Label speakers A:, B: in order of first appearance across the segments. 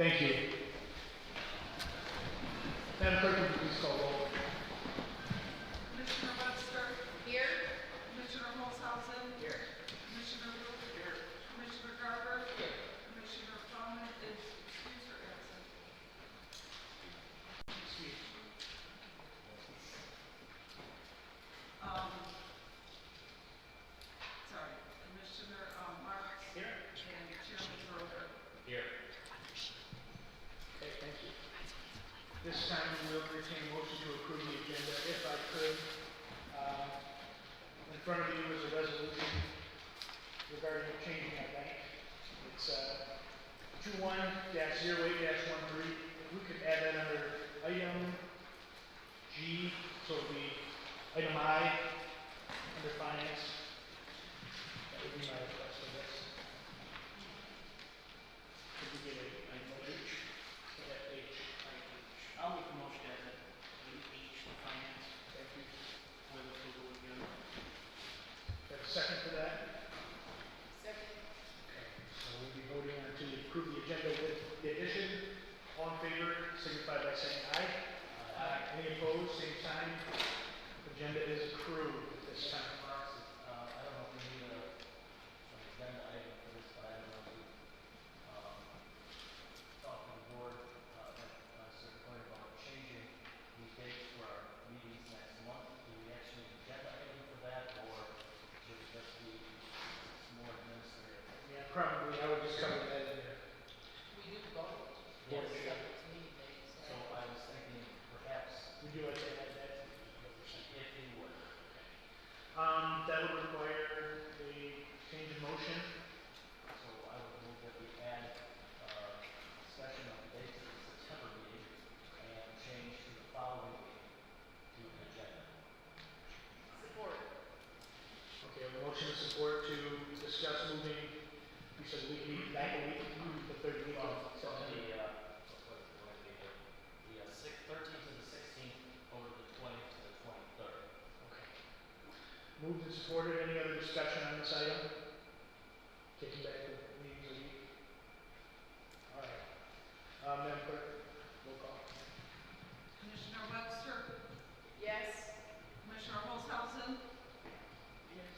A: Thank you. Madam Clerk, would you please call roll?
B: Commissioner Webster. Here. Commissioner Holzhausen. Here. Commissioner Root. Here. Commissioner Garber. Here. Commissioner Plowman is excused or absent. Sorry, Commissioner Marks. Here. And Chairman Broder.
A: Here. Okay, thank you. This time we will entertain a motion to approve the agenda. If I could, in front of you is a resolution regarding changing our bank. It's 21-08-13. If we could add that under item G, so it would be item I under finance. That would be my request for this. Could we get a H?
C: I'll make a motion as a H for finance.
A: Thank you.
C: With approval again.
A: Got a second for that?
B: Second.
A: Okay, so we'll be voting on to approve the agenda with the addition. All in favor, signify by saying aye. Aye. Any opposed, same sign. Agenda is approved at this time.
C: I don't know if we need an agenda item for this, but I don't know if we talk to the board at a certain point about changing these dates for our meetings next month. Do we actually need an agenda item for that, or should it just be more administrative?
A: Yeah, probably, I would just cover that in there.
B: We do both.
C: Yes.
B: Separate meeting dates.
C: So I was thinking perhaps
A: Would you like to add that?
C: if you would.
A: That would require a change of motion.
C: So I would move that we add discussion of the dates of the September meeting and change to the following week to an agenda.
B: Support.
A: Okay, a motion of support to discuss moving, you said we meet back a week, the third week of
C: From
A: September.
C: the 13th to the 16th over the 20th to the 23rd.
A: Okay. Moved and supported. Any other discussion on this item? Taking back the meeting a week. All right. Madam Clerk, roll call.
B: Commissioner Webster. Yes. Commissioner Holzhausen.
A: Yes.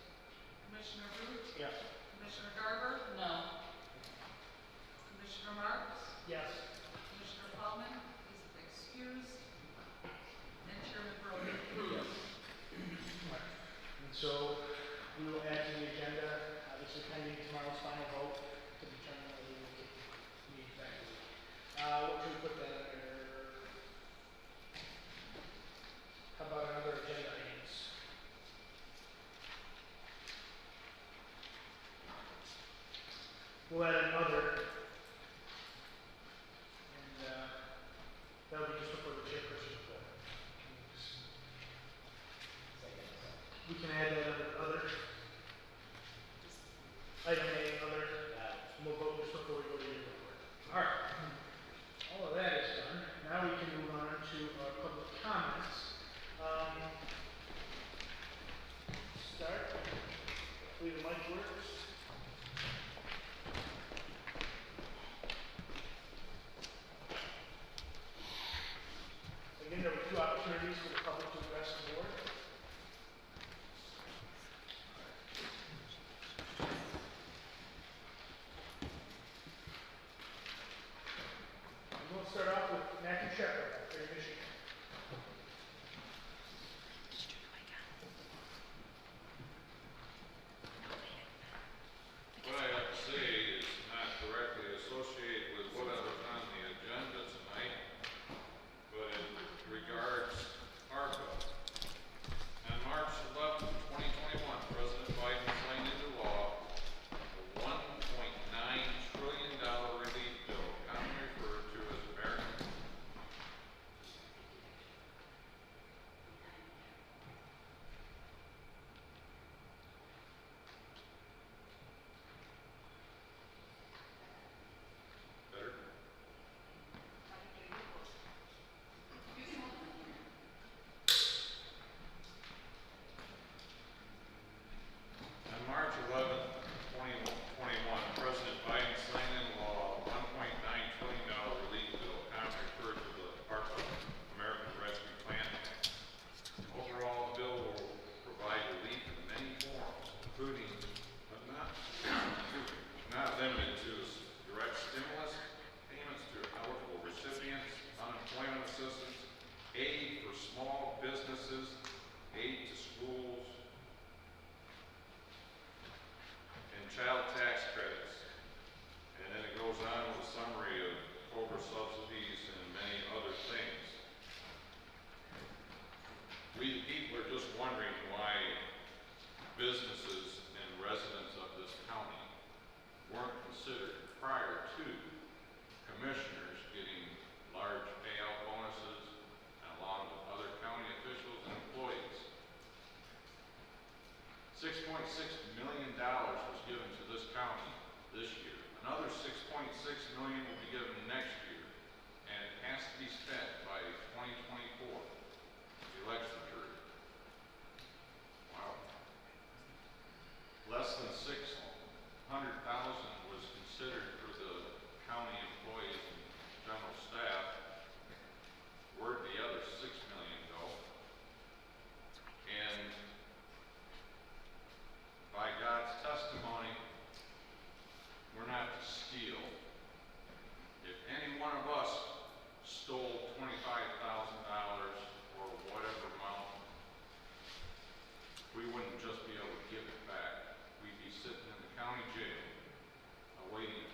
B: Commissioner Root.
A: Yes.
B: Commissioner Garber. No. Commissioner Marks.
A: Yes.
B: Commissioner Plowman is excused. And Chairman Broder.
A: Yes. And so we will add to the agenda, obviously pending tomorrow's final vote to determine whether we will get meet back a week. What should we put that under? How about another agenda items? We'll add another, and that'll be just before the chairperson report. We can add that under other. Item A, other. We'll vote just before we go to your report. All right. All of that is done. Now we can move on to our public comments. Start. Hopefully the mic works.
D: considered prior to commissioners getting large payout bonuses along with other county officials and employees. $6.6 million was given to this county this year. Another $6.6 million will be given next year, and it has to be spent by 2024, the election period. Wow. Less than $600,000 was considered for the county employees and general staff. Where'd the other $6 million go? And by God's testimony, we're not to steal. If any one of us stole $25,000 or whatever amount, we wouldn't just be able to give it back. We'd be sitting in the county jail awaiting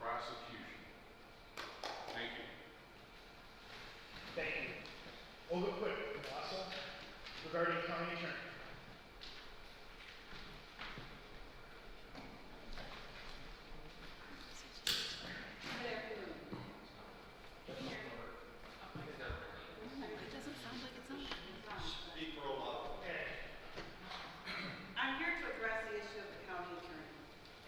D: prosecution. Thank you.
A: Thank you. Hold it quick, Shiawassee, regarding county attorney.
B: Good afternoon.
E: It doesn't sound like it's on.
D: Speak real loud.
B: I'm here to address the issue of the county attorney.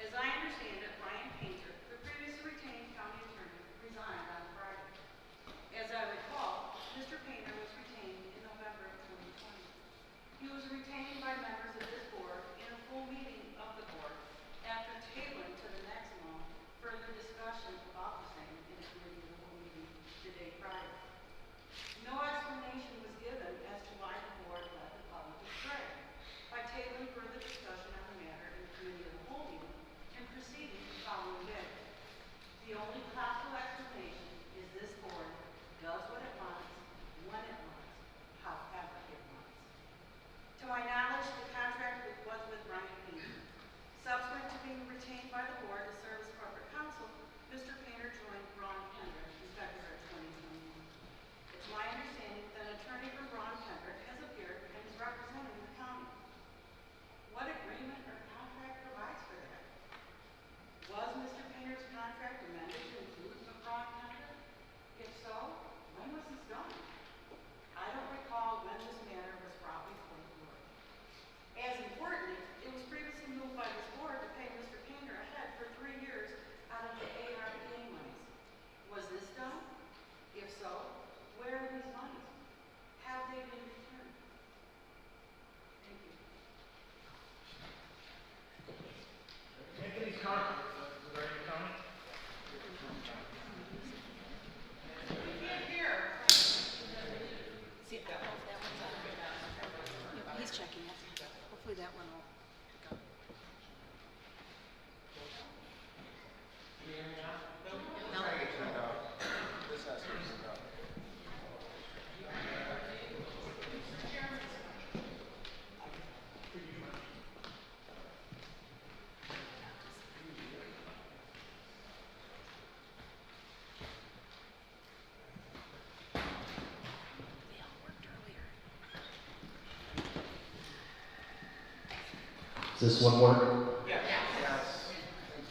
B: As I understand it, Ryan Painter, the previously retained county attorney, resigned on Friday. As I recall, Mr. Painter was retained in November of 2020. He was retained by members of this board in a full meeting of the board after tabling to the next month further discussion about the same in a committee of the whole meeting the day prior. No explanation was given as to why the board let the public astray by tabling further discussion on the matter in the committee of the whole meeting and proceeding the following day. The only possible explanation is this board does what it wants, when it wants, however it wants. To my knowledge, the contract was with Ryan Painter. Subsequent to being retained by the board to serve as corporate counsel, Mr. Painter joined Ron Kendrick in February 2021. It's my understanding that an attorney from Ron Kendrick has appeared and is representing the county. What agreement or contract provides for that? Was Mr. Painter's contract amended to include Ron Kendrick? If so, when was this done? I don't recall when this matter was brought before the board. As importantly, it was previously moved by this board to pay Mr. Painter ahead for 3 years out of the ARPA monies. Was this done? If so, where are these monies? Have they been returned? Thank you.
A: Anthony's comment regarding the county.
B: You can't hear.
E: See, I don't know if that one's on. Yeah, he's checking it. Hopefully that one will pick up. No. They all worked earlier.
F: Does this one work?
A: Yes.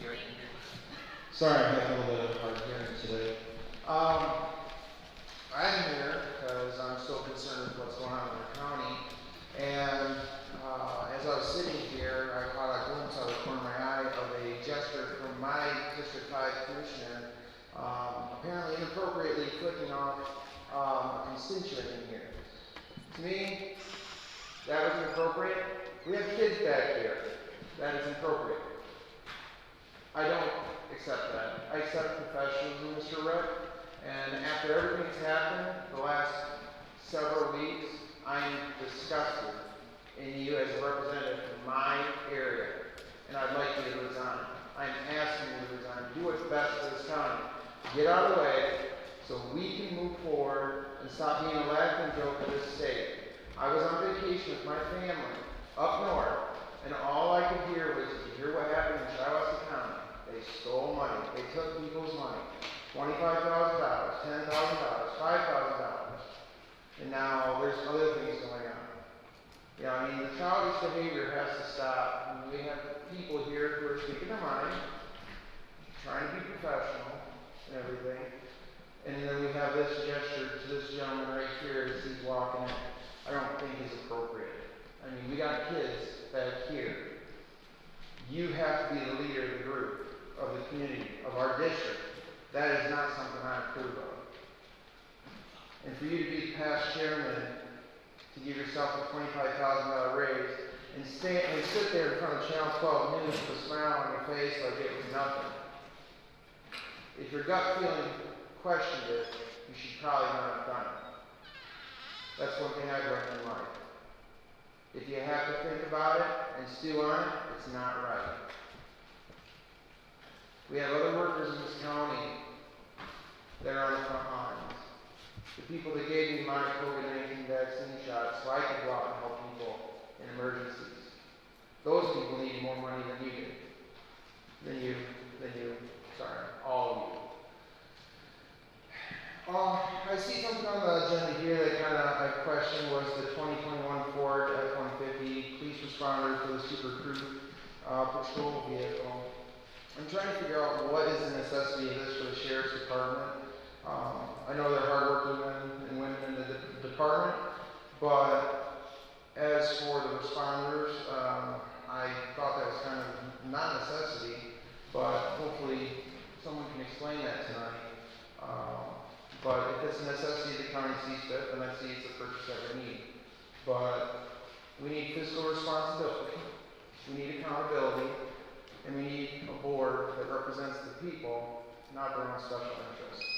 F: Thank you. Sorry, I'm having a little bit of hard hearing today. I'm here because I'm still concerned with what's going on in our county. And as I was sitting here, I caught a glimpse out of the corner of my eye of a gesture from my District 5 commissioner, apparently inappropriately flicking off a constituent in here. To me, that was inappropriate. We have kids back here. That is inappropriate. I don't accept that. I accept professionalism, Mr. Rick. And after everything's happened the last several weeks, I'm disgusted in you as a representative from my area. And I'd like you to resign. I'm asking you to resign. Do what's best for this county. Get out of the way so we can move forward and stop being a laughing joke of this state. I was on vacation with my family up north, and all I could hear was, did you hear what happened in Shiawassee County? They stole money. They took people's money. $25,000, $10,000, $5,000. And now there's other things going on. You know, I mean, the childish behavior has to stop. I mean, we have people here who are speaking their mind, everything. And then we have this gesture to this gentleman right here as he's walking in. I don't think is appropriate. I mean, we got kids back here. You have to be the leader of the group, of the community, of our district. That is not something I approve of. And for you to be the past chairman, to give yourself a $25,000 raise, and sit there in front of Channel 12 News with a smile on your face like it was nothing. If your gut feeling questioned it, you should probably not have done it. That's one thing I'd learned in life. If you have to think about it and stew on it, it's not right. We have other workers in this county that are on the front lines. The people that gave me my COVID-19 vaccine shots so I could go out and help people in emergencies. Those people need more money than you do. All of you. I see something on the agenda here that I questioned was the 2021 Ford F-150 police responder for the Super Crew patrol vehicle. I'm trying to figure out what is the necessity of this for the sheriff's department. I know they're hardworking men and women in the department, but as for the responders, I thought that was kind of not a necessity, but hopefully someone can explain that tonight. But if it's a necessity the county sees fit, then I see it's a purchase that we need. But we need fiscal responsibility, we need accountability, and we need a board that represents the people, not their own special interests.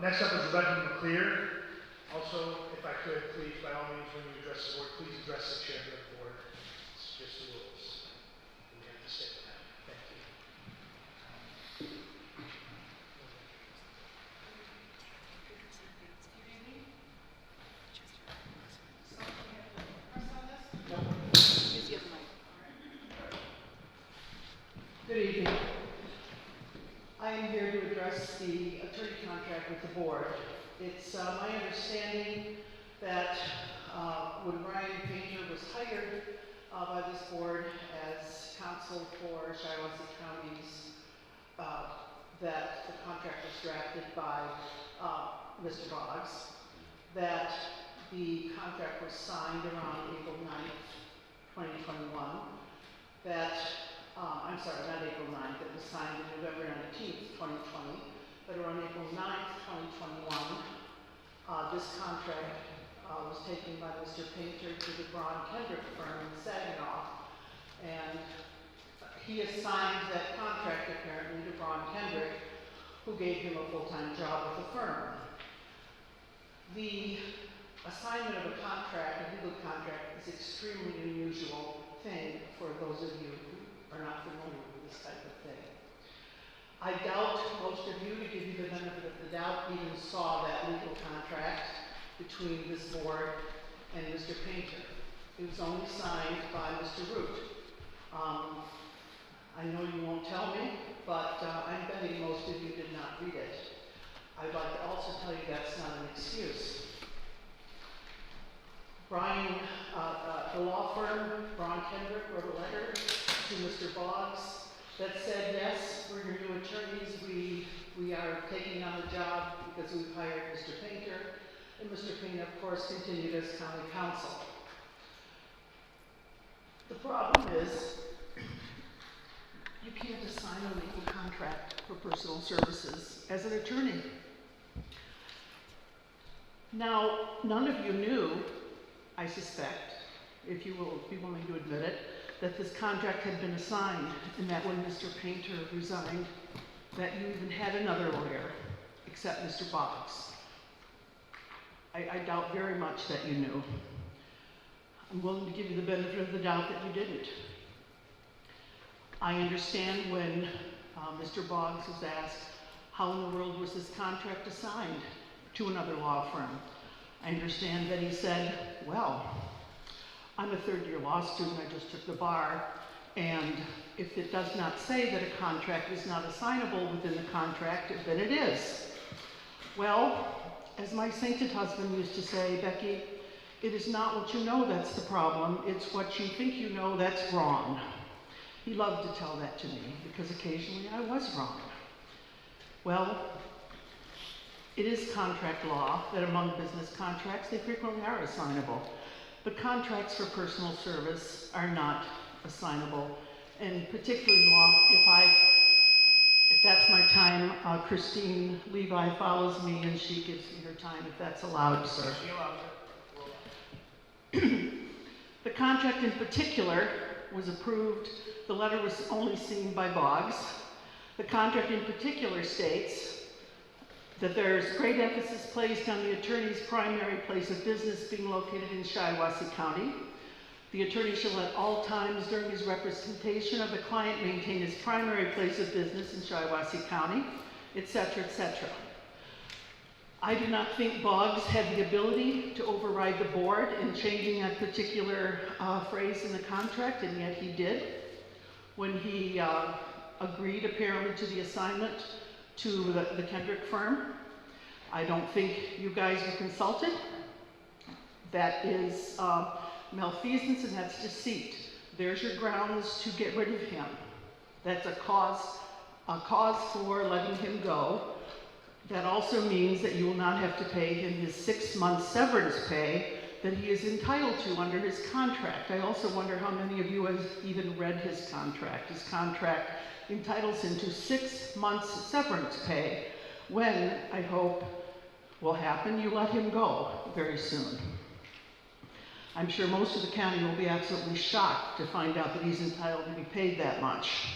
A: Next up is Rebecca McClear. Also, if I could, please, by all means, when you address the board, please address the chairman of the board. It's just the rules. We have to stick with that. Thank you.
E: Use the other mic.
G: Good evening. I am here to address the attorney contract with the board. It's my understanding that when Ryan Painter was hired by this board as counsel for Shiawassee counties, that the contract was drafted by Mr. Boggs, that the contract was signed around April 9th, 2021, that I'm sorry, not April 9th, it was signed on November 19th, 2020, but around April 9th, 2021, this contract was taken by Mr. Painter to the Braun Kendrick firm in Saginaw, and he assigned that contract apparently to Braun Kendrick, who gave him a full-time job with the firm. The assignment of a contract, a legal contract, is an extremely unusual thing for those of you who are not familiar with this type of thing. I doubt most of you, to give you the benefit of the doubt, even saw that legal contract between this board and Mr. Painter. It was only signed by Mr. Root. I know you won't tell me, but I'm betting most of you did not read it. I'd like to also tell you that's not an excuse. Brian, the law firm, Braun Kendrick, wrote a letter to Mr. Boggs that said, yes, we're your new attorneys, we are taking on the job because we've hired Mr. Painter, and Mr. Painter, of course, continued as county counsel. The problem is, you can't assign a legal contract for personal services as an attorney. Now, none of you knew, I suspect, if you will be willing to admit it, that this contract had been assigned, and that when Mr. Painter resigned, that you even had another lawyer, except Mr. Boggs. I doubt very much that you knew. I'm willing to give you the benefit of the doubt that you didn't. I understand when Mr. Boggs was asked, how in the world was this contract assigned to another law firm? I understand that he said, well, I'm a third-year law student, I just took the bar, And if it does not say that a contract is not assignable within the contract, then it is. Well, as my sainted husband used to say, Becky, it is not what you know that's the problem, it's what you think you know that's wrong. He loved to tell that to me because occasionally I was wrong. Well, it is contract law that among business contracts, they frequently are assignable. But contracts for personal service are not assignable. And particularly law, if that's my time, Christine Levi follows me and she gives me her time if that's allowed, sir.
A: She allows it.
G: The contract in particular was approved. The letter was only seen by Boggs. The contract in particular states that there's great emphasis placed on the attorney's primary place of business being located in Shiawassee County. The attorney shall at all times during his representation of the client maintain his primary place of business in Shiawassee County, etc., etc. I do not think Boggs had the ability to override the board in changing that particular phrase in the contract, and yet he did when he agreed apparently to the assignment to the Kendrick firm. I don't think you guys were consulted. That is malfeasance and that's deceit. There's your grounds to get rid of him. That's a cause for letting him go. That also means that you will not have to pay him his 6-month severance pay that he is entitled to under his contract. I also wonder how many of you have even read his contract. His contract entitles him to 6 months severance pay when, I hope will happen, you let him go very soon. I'm sure most of the county will be absolutely shocked to find out that he's entitled to be paid that much.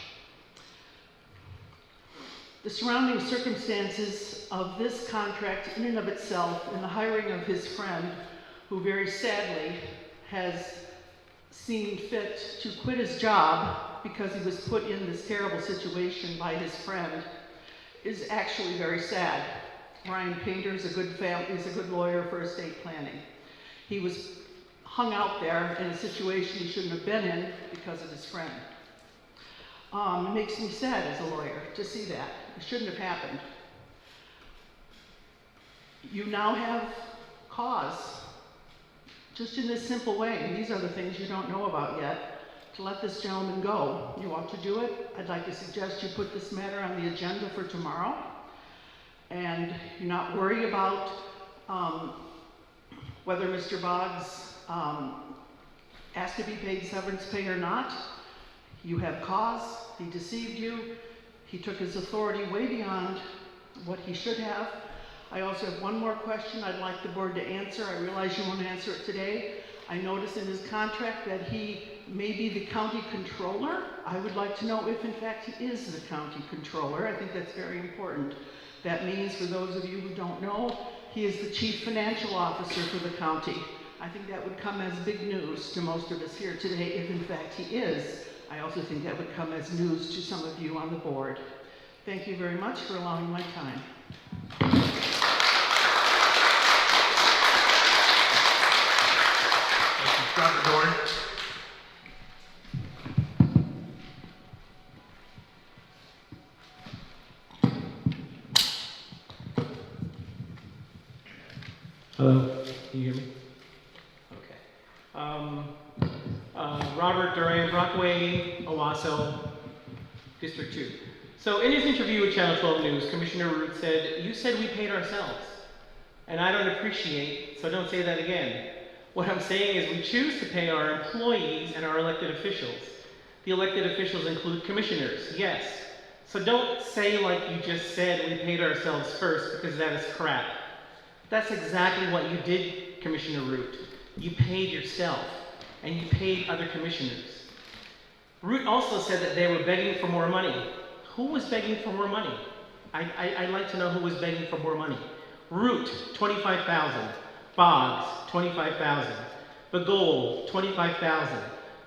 G: The surrounding circumstances of this contract in and of itself and the hiring of his friend, who very sadly has seen fit to quit his job because he was put in this terrible situation by his friend, is actually very sad. Ryan Painter is a good lawyer for estate planning. He was hung out there in a situation he shouldn't have been in because of his friend. It makes me sad as a lawyer to see that. It shouldn't have happened. You now have cause, just in this simple way, and these are the things you don't know about yet, to let this gentleman go. You want to do it? I'd like to suggest you put this matter on the agenda for tomorrow, and you not worry about whether Mr. Boggs asked to be paid severance pay or not. You have cause. He deceived you. He took his authority way beyond what he should have. I also have one more question I'd like the board to answer. I realize you won't answer it today. I notice in his contract that he may be the county controller. I would like to know if in fact he is the county controller. I think that's very important. That means, for those of you who don't know, he is the chief financial officer for the county. I think that would come as big news to most of us here today if in fact he is. I also think that would come as news to some of you on the board. Thank you very much for allowing my time.
A: Dr. Doran.
H: Hello, can you hear me? Okay. Robert Duran, Brockway, Owasso, District 2. So in his interview with Channel 12 News, Commissioner Root said, "You said we paid ourselves." And I don't appreciate, so don't say that again. What I'm saying is we choose to pay our employees and our elected officials. The elected officials include commissioners, yes. So don't say like you just said we paid ourselves first, because that is crap. That's exactly what you did, Commissioner Root. You paid yourself, and you paid other commissioners. Root also said that they were begging for more money. Who was begging for more money? I'd like to know who was begging for more money. Root, $25,000. Boggs, $25,000. Bagol, $25,000.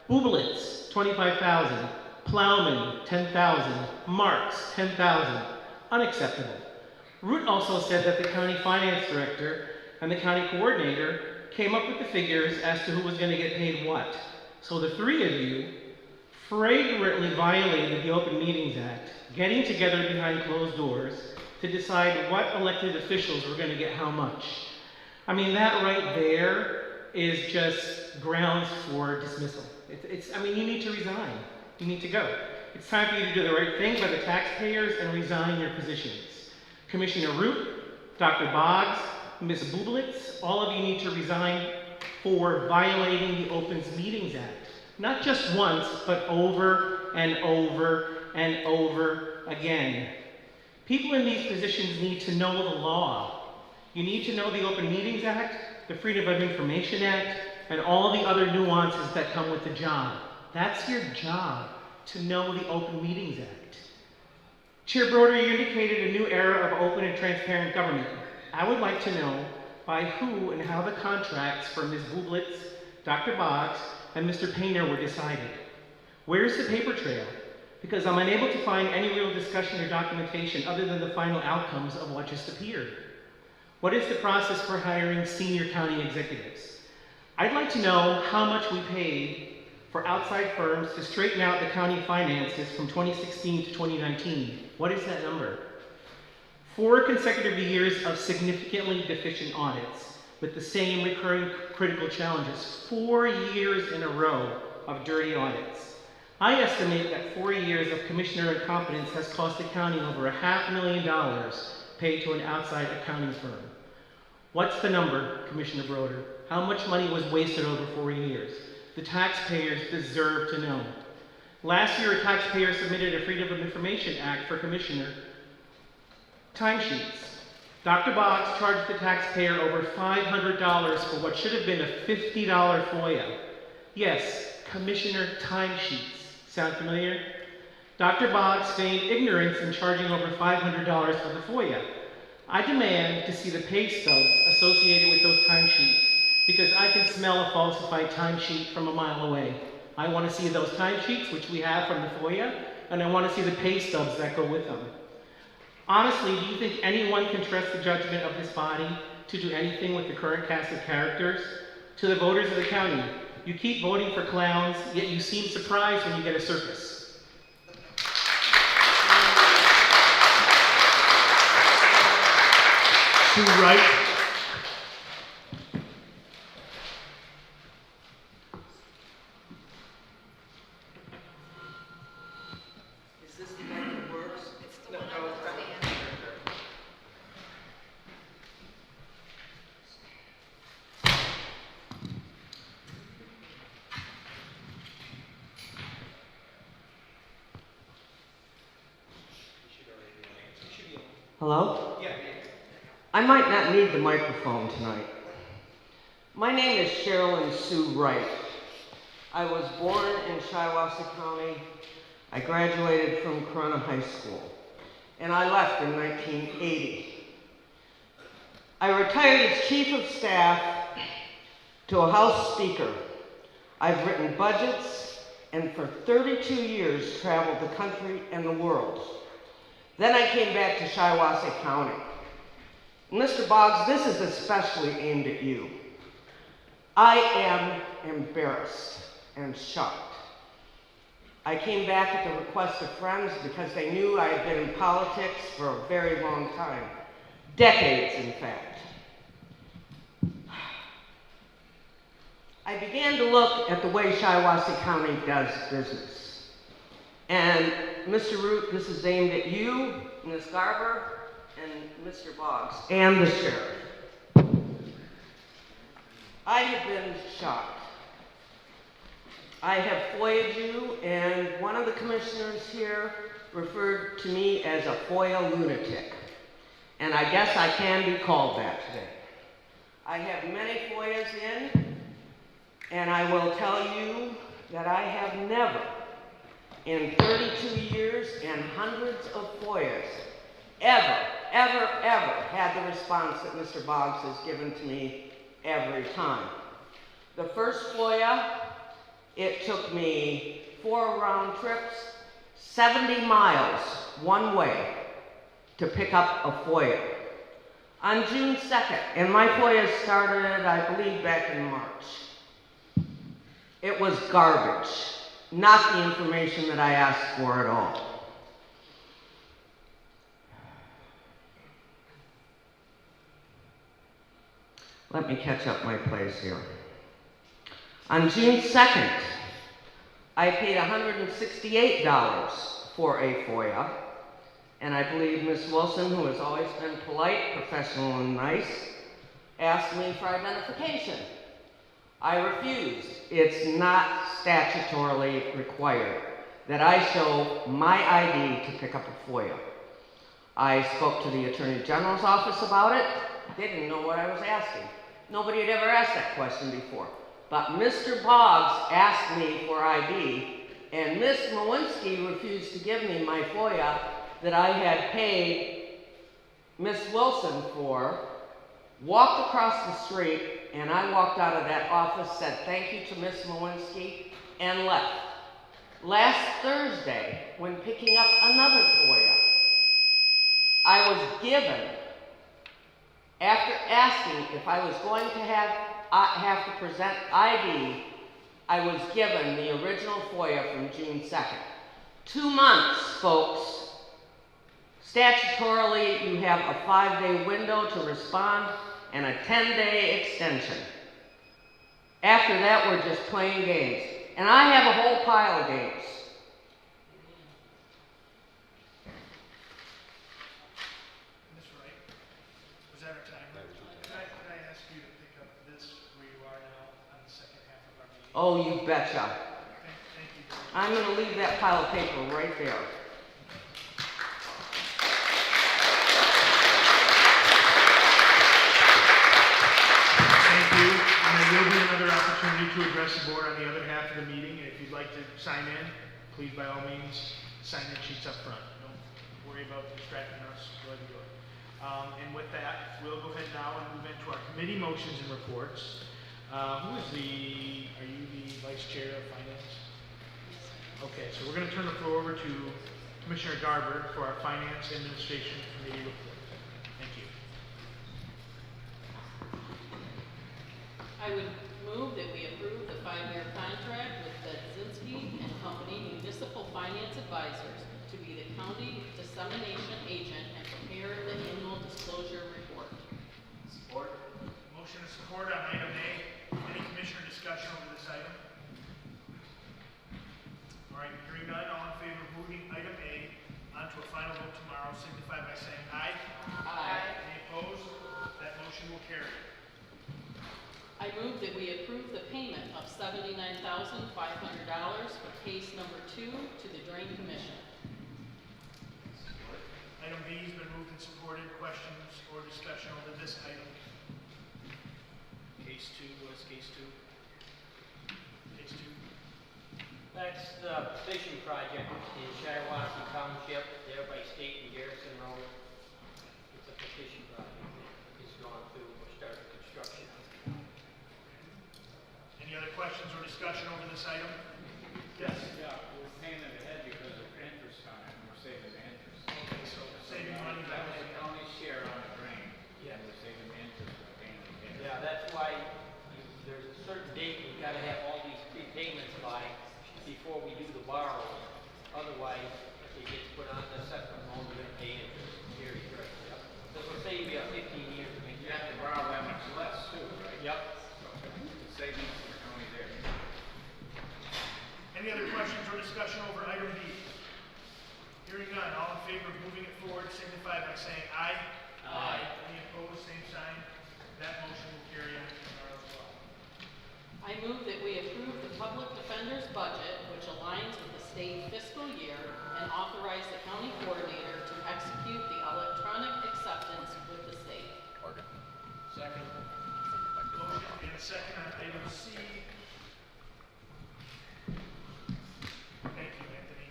H: Bublitz, $25,000. Plowman, $10,000. Marks, $10,000. Unacceptable. Root also said that the county finance director and the county coordinator came up with the figures as to who was going to get paid what. So the three of you flagrantly violated the Open Meetings Act, getting together behind closed doors to decide what elected officials were going to get how much. I mean, that right there is just grounds for dismissal. I mean, you need to resign. You need to go. It's time for you to do the right thing by the taxpayers and resign your positions. Commissioner Root, Dr. Boggs, Ms. Bublitz, all of you need to resign for violating the Open Meetings Act. Not just once, but over and over and over again. People in these positions need to know the law. You need to know the Open Meetings Act, the Freedom of Information Act, and all the other nuances that come with the job. That's your job, to know the Open Meetings Act. Chair Broder, you indicated a new era of open and transparent government. I would like to know by who and how the contracts for Ms. Bublitz, Dr. Boggs, and Mr. Painter were decided. Where's the paper trail? Because I'm unable to find any real discussion or documentation other than the final outcomes of what just appeared. What is the process for hiring senior county executives? I'd like to know how much we paid for outside firms to straighten out the county finances from 2016 to 2019. What is that number? 4 consecutive years of significantly deficient audits with the same recurring critical challenges. 4 years in a row of dirty audits. I estimate that 4 years of commissioner incompetence has cost the county over $500,000 paid to an outside accounting firm. What's the number, Commissioner Broder? How much money was wasted over 4 years? The taxpayers deserve to know. Last year, a taxpayer submitted a Freedom of Information Act for commissioner timesheets. Dr. Boggs charged the taxpayer over $500 for what should have been a $50 FOIA. Yes, commissioner timesheets. Sound familiar? Dr. Boggs feigned ignorance in charging over $500 for the FOIA. I demand to see the pay stubs associated with those timesheets because I can smell a falsified timesheet from a mile away. I want to see those timesheets, which we have from the FOIA, and I want to see the pay stubs that go with them. Honestly, do you think anyone can trust the judgment of this body to do anything with the current cast of characters? To the voters of the county, you keep voting for clowns, yet you seem surprised when you get a circus.
A: Sue Wright.
I: Is this the one that works?
E: It's the one on the stand.
I: Hello? I might not need the microphone tonight. My name is Sherilyn Sue Wright. I was born in Shiawassee County. I graduated from Corona High School, and I left in 1980. I retired as Chief of Staff to a House Speaker. I've written budgets, and for 32 years traveled the country and the world. Then I came back to Shiawassee County. Mr. Boggs, this is especially aimed at you. I am embarrassed and shocked. I came back at the request of friends because they knew I had been in politics for a very long time. Decades, in fact. I began to look at the way Shiawassee County does business. And Mr. Root, this is aimed at you, Ms. Garber, and Mr. Boggs, and the sheriff. I have been shocked. I have FOIA'd you, and one of the commissioners here referred to me as a FOIA lunatic. And I guess I can be called that today. I have many FOIAs in, and I will tell you that I have never, in 32 years and hundreds of FOIAs, ever had the response that Mr. Boggs has given to me every time. The first FOIA, it took me 4 round trips, 70 miles one way to pick up a FOIA. On June 2nd, and my FOIA started, I believe, back in March. It was garbage. not the information that I asked for at all. Let me catch up my place here. On June 2nd, I paid $168 for a FOIA, and I believe Ms. Wilson, who has always been polite, professional, and nice, asked me for identification. I refused. It's not statutorily required that I show my ID to pick up a FOIA. I spoke to the Attorney General's office about it. They didn't know what I was asking. Nobody had ever asked that question before. But Mr. Boggs asked me for ID, and Ms. Mowinski refused to give me my FOIA that I had paid Ms. Wilson for, walked across the street, and I walked out of that office, said thank you to Ms. Mowinski, and left. Last Thursday, when picking up another FOIA, I was given, after asking if I was going to have to present ID, I was given the original FOIA from June 2nd. 2 months, folks. Statutorily, you have a 5-day window to respond and a 10-day extension. After that, we're just playing games. And I have a whole pile of games.
A: Ms. Wright, was that our time? Could I ask you to pick up this where you are now on the second half of our meeting?
I: Oh, you betcha.
A: Thank you very much.
I: I'm going to leave that pile of paper right there.
A: Thank you. And there will be another opportunity to address the board on the other half of the meeting. And if you'd like to sign in, please by all means sign in sheets up front. Don't worry about distracting us. Go ahead and do it. And with that, we'll go ahead now and move into our committee motions and reports. Are you the vice chair of finance? Okay, so we're going to turn the floor over to Commissioner Garber for our finance administration committee report. Thank you.
J: I would move that we approve the 5-year contract with Bedzinski and Company Municipal Finance Advisors to be the county dissemination agent and prepare the annual disclosure report.
C: Support.
A: Motion and support on item A. Any commissioner discussion over this item? All right, hearing none, all in favor of moving item A onto a final vote tomorrow, signify by saying aye.
J: Aye.
A: Any opposed? That motion will carry.
J: I move that we approve the payment of $79,500 for case number 2 to the Drain Commission.
C: Support.
A: Item B has been moved and supported. Questions or discussion over this item? Case 2, what's case 2? Case 2.
K: That's the fishing project in Shiawassee Township, there by State and Garrison Road. It's a petition project. It's gone through, we're starting construction.
A: Any other questions or discussion over this item? Yes.
L: Yeah, we're paying it ahead because of interest on it, and we're saving the interest.
A: Okay, so saving money
L: That
A: by
L: was the county share on the drain.
K: Yeah.
L: And we're saving the interest by paying it ahead.
K: Yeah, that's why there's a certain date we've got to have all these prepayments by before we do the borrow. Otherwise, it gets put on the second loan, we're going to pay interest. Very correct. Yep. This will save you 15 years to make
L: You have to borrow that much less too, right?
K: Yep.
L: The savings for the county there.
A: Any other questions or discussion over item B? Hearing none, all in favor of moving it forward signify by saying aye.
K: Aye.
A: Any opposed, same sign. That motion will carry on tomorrow as well.
J: I move that we approve the public defender's budget, which aligns with the state fiscal year, and authorize the county coordinator to execute the electronic acceptance with the state.
L: Second.
A: Motion and a second on item C. Thank you, Anthony.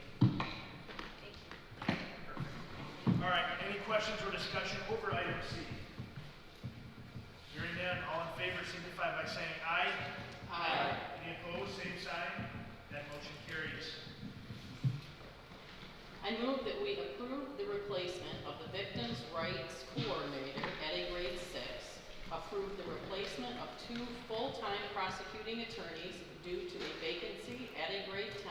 A: Perfect. All right, any questions or discussion over item C? Hearing none, all in favor signify by saying aye.
J: Aye.
A: Any opposed, same sign. That motion carries.
J: I move that we approve the replacement of the Victims' Rights Coordinator at a grade 6, approve the replacement of 2 full-time prosecuting attorneys due to a vacancy at a grade 10,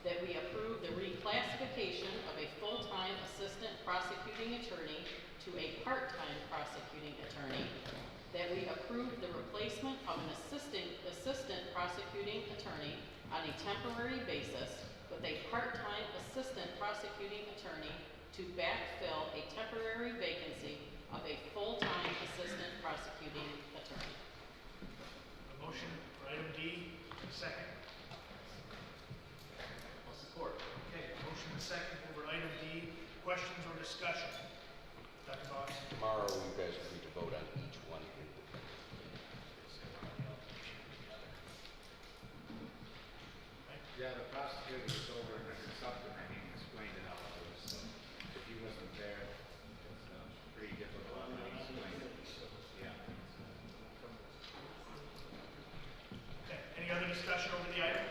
J: that we approve the reclassification of a full-time assistant prosecuting attorney to a part-time prosecuting attorney, that we approve the replacement of an assistant prosecuting attorney on a temporary basis with a part-time assistant prosecuting attorney to backfill a temporary vacancy of a full-time assistant prosecuting attorney.
A: A motion for item D, second.
C: I'll support.
A: Okay, motion and second over item D. Questions or discussion? Dr. Box?
M: Tomorrow, you guys will need to vote on each one independently.
L: Yeah, the prosecutor was over and something, and he explained it all to us, so if he wasn't there, it's pretty difficult, but he explained it, so, yeah.
A: Okay, any other discussion over the item?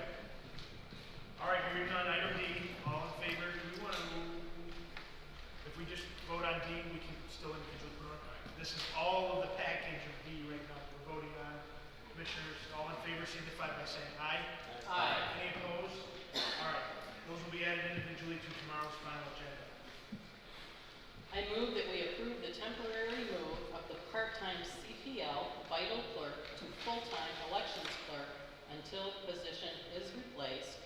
A: All right, hearing none, item D, all in favor, do we want to move? If we just vote on D, we can still individually put on. This is all of the package of D right now we're voting on. Commissioners, all in favor signify by saying aye.
J: Aye.
A: Any opposed? All right, those will be added individually to tomorrow's final agenda.
J: I move that we approve the temporary move of the part-time CPL vital clerk to full-time elections clerk until position is replaced,